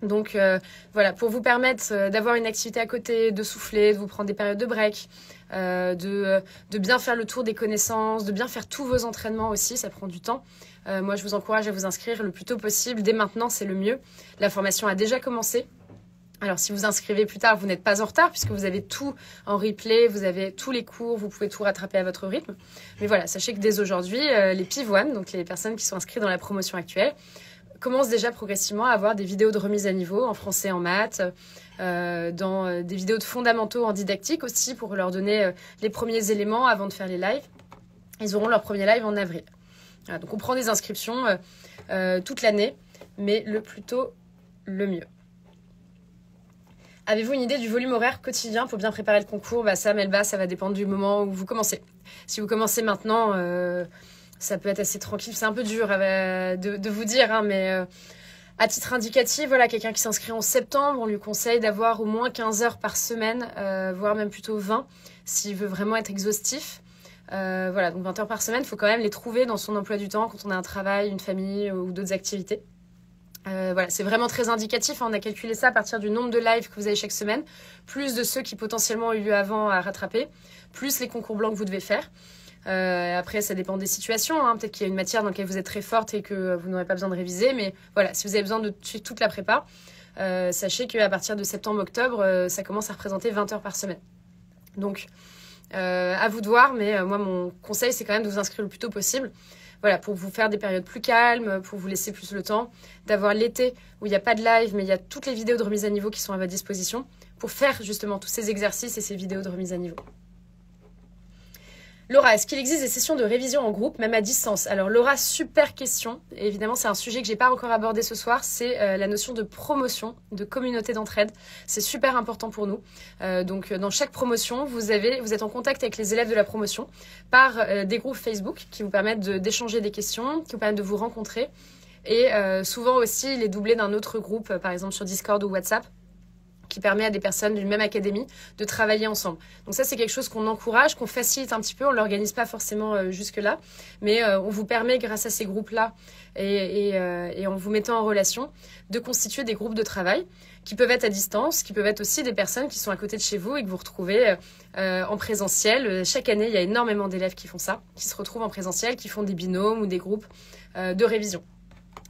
S1: Donc voilà, pour vous permettre d'avoir une activité à côté, de souffler, de vous prendre des périodes de break, de bien faire le tour des connaissances, de bien faire tous vos entraînements aussi, ça prend du temps. Moi, je vous encourage à vous inscrire le plus tôt possible. Dès maintenant, c'est le mieux. La formation a déjà commencé. Alors, si vous inscrivez plus tard, vous n'êtes pas en retard puisque vous avez tout en replay, vous avez tous les cours, vous pouvez tout rattraper à votre rythme. Mais voilà, sachez que dès aujourd'hui, les Pivoines, donc les personnes qui sont inscrites dans la promotion actuelle, commencent déjà progressivement à avoir des vidéos de remise à niveau en français, en maths, dans des vidéos de fondamentaux en didactique aussi pour leur donner les premiers éléments avant de faire les lives. Ils auront leur premier live en avril. Voilà, donc on prend des inscriptions toute l'année, mais le plus tôt, le mieux. Avez-vous une idée du volume horaire quotidien pour bien préparer le concours ? Ça, Melba, ça va dépendre du moment où vous commencez. Si vous commencez maintenant, ça peut être assez tranquille. C'est un peu dur de vous dire, hein, mais à titre indicatif, voilà, quelqu'un qui s'inscrit en septembre, on lui conseille d'avoir au moins 15 heures par semaine, voire même plutôt 20, s'il veut vraiment être exhaustif. Voilà, donc 20 heures par semaine, il faut quand même les trouver dans son emploi du temps quand on a un travail, une famille ou d'autres activités. Voilà, c'est vraiment très indicatif. On a calculé ça à partir du nombre de lives que vous avez chaque semaine, plus de ceux qui potentiellement ont eu lieu avant à rattraper, plus les concours blancs que vous devez faire. Après, ça dépend des situations. Hein. Peut-être qu'il y a une matière dans laquelle vous êtes très forte et que vous n'aurez pas besoin de réviser. Mais voilà, si vous avez besoin de suivre toute la prépa, sachez qu'à partir de septembre-octobre, ça commence à représenter 20 heures par semaine. Donc, à vous de voir. Mais moi, mon conseil, c'est quand même de vous inscrire le plus tôt possible. Voilà, pour vous faire des périodes plus calmes, pour vous laisser plus le temps, d'avoir l'été où il n'y a pas de live, mais il y a toutes les vidéos de remise à niveau qui sont à votre disposition pour faire justement tous ces exercices et ces vidéos de remise à niveau. Laura, est-ce qu'il existe des sessions de révision en groupe, même à distance? Alors Laura, super question. Et évidemment, c'est un sujet que j'ai pas encore abordé ce soir. C'est la notion de promotion, de communauté d'entraide. C'est super important pour nous. Donc, dans chaque promotion, vous êtes en contact avec les élèves de la promotion par des groupes Facebook qui vous permettent d'échanger des questions, qui vous permettent de vous rencontrer. Et souvent aussi, les doubler d'un autre groupe, par exemple sur Discord ou WhatsApp, qui permet à des personnes d'une même académie de travailler ensemble. Donc ça, c'est quelque chose qu'on encourage, qu'on facilite un petit peu. On ne l'organise pas forcément jusque-là, mais on vous permet, grâce à ces groupes-là et en vous mettant en relation, de constituer des groupes de travail qui peuvent être à distance, qui peuvent être aussi des personnes qui sont à côté de chez vous et que vous retrouvez en présentiel. Chaque année, il y a énormément d'élèves qui font ça, qui se retrouvent en présentiel, qui font des binômes ou des groupes de révision.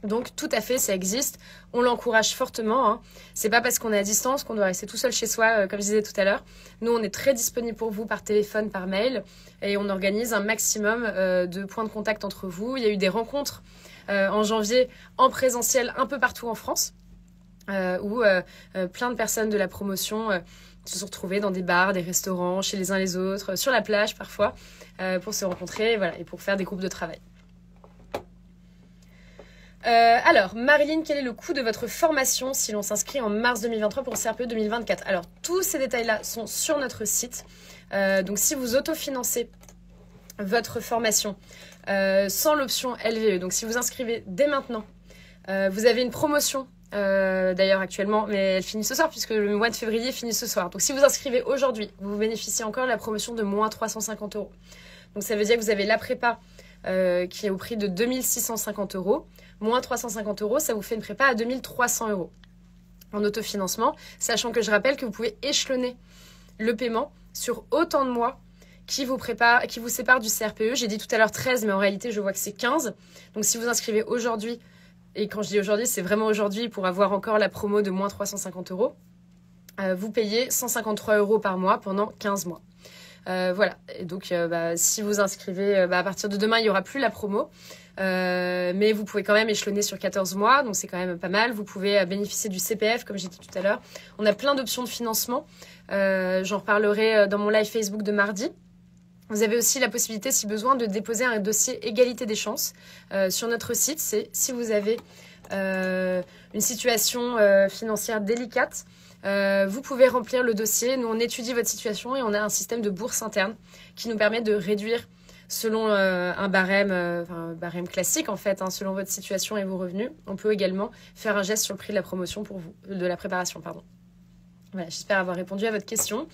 S1: Donc tout à fait, ça existe. On l'encourage fortement. Hein. C'est pas parce qu'on est à distance qu'on doit rester tout seul chez soi, comme je disais tout à l'heure. Nous, on est très disponible pour vous par téléphone, par mail, et on organise un maximum de points de contact entre vous. Il y a eu des rencontres en janvier en présentiel un peu partout en France, où plein de personnes de la promotion se sont retrouvées dans des bars, des restaurants, chez les uns les autres, sur la plage parfois, pour se rencontrer, voilà, et pour faire des groupes de travail. Alors, Marilyn, quel est le coût de votre formation si l'on s'inscrit en mars 2023 pour CRPE 2024? Alors, tous ces détails-là sont sur notre site. Donc, si vous autofinancez votre formation sans l'option LVE, donc si vous inscrivez dès maintenant, vous avez une promotion d'ailleurs actuellement, mais elle finit ce soir puisque le mois de février finit ce soir. Donc, si vous inscrivez aujourd'hui, vous bénéficiez encore de la promotion de moins 350 €. Donc, ça veut dire que vous avez la prépa qui est au prix de 2650 €. Moins 350 €, ça vous fait une prépa à 2300 € en autofinancement, sachant que je rappelle que vous pouvez échelonner le paiement sur autant de mois qui vous séparent du CRPE. J'ai dit tout à l'heure 13, mais en réalité, je vois que c'est 15. Donc, si vous inscrivez aujourd'hui, et quand je dis aujourd'hui, c'est vraiment aujourd'hui pour avoir encore la promo de moins 350 €, vous payez 153 € par mois pendant 15 mois. Voilà, et donc si vous inscrivez, à partir de demain, il n'y aura plus la promo. Mais vous pouvez quand même échelonner sur 14 mois, donc c'est quand même pas mal. Vous pouvez bénéficier du CPF, comme j'ai dit tout à l'heure. On a plein d'options de financement. J'en reparlerai dans mon live Facebook de mardi. Vous avez aussi la possibilité, si besoin, de déposer un dossier égalité des chances sur notre site. C'est si vous avez une situation financière délicate, vous pouvez remplir le dossier. Nous, on étudie votre situation et on a un système de bourse interne qui nous permet de réduire selon un barème classique en fait, hein, selon votre situation et vos revenus. On peut également faire un geste sur le prix de la promotion pour vous, de la préparation, pardon. Voilà, j'espère avoir répondu à votre question.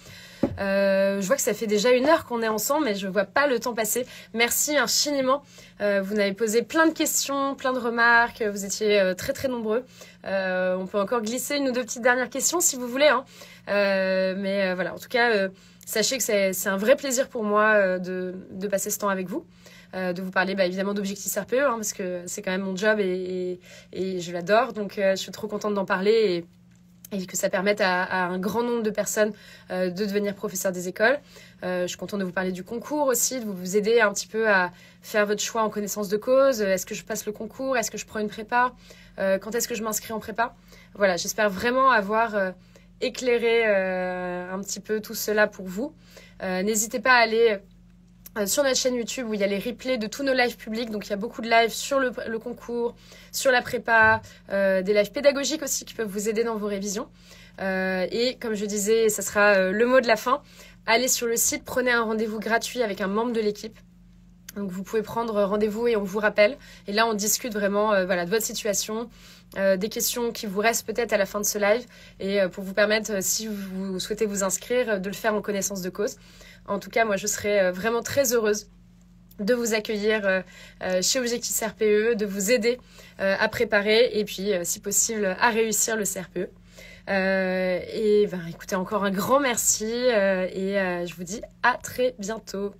S1: Je vois que ça fait déjà 1 heure qu'on est ensemble, mais je ne vois pas le temps passer. Merci infiniment. Vous m'avez posé plein de questions, plein de remarques. Vous étiez très très nombreux. On peut encore glisser 1 ou 2 petites dernières questions si vous voulez. Hein. Mais voilà, en tout cas, sachez que c'est un vrai plaisir pour moi de passer ce temps avec vous. De vous parler évidemment d'objectifs RPE, hein, parce que c'est quand même mon job et je l'adore. Donc je suis trop contente d'en parler et que ça permette à un grand nombre de personnes de devenir professeur des écoles. Je suis contente de vous parler du concours aussi, de vous aider un petit peu à faire votre choix en connaissance de cause. Est-ce que je passe le concours? Est-ce que je prends une prépa? Quand est-ce que je m'inscris en prépa? Voilà, j'espère vraiment avoir éclairé un petit peu tout cela pour vous. N'hésitez pas à aller sur notre chaîne YouTube où il y a les replays de tous nos lives publics. Donc, il y a beaucoup de lives sur le concours, sur la prépa, des lives pédagogiques aussi qui peuvent vous aider dans vos révisions. Et comme je disais, ça sera le mot de la fin. Allez sur le site, prenez un rendez-vous gratuit avec un membre de l'équipe. Donc, vous pouvez prendre rendez-vous et on vous rappelle. Et là, on discute vraiment de votre situation, des questions qui vous restent peut-être à la fin de ce live et pour vous permettre, si vous souhaitez vous inscrire, de le faire en connaissance de cause. En tout cas, moi, je serais vraiment très heureuse de vous accueillir chez Objectif CRPE, de vous aider à préparer et puis, si possible, à réussir le CRPE. Et écoutez, encore un grand merci et je vous dis à très bientôt.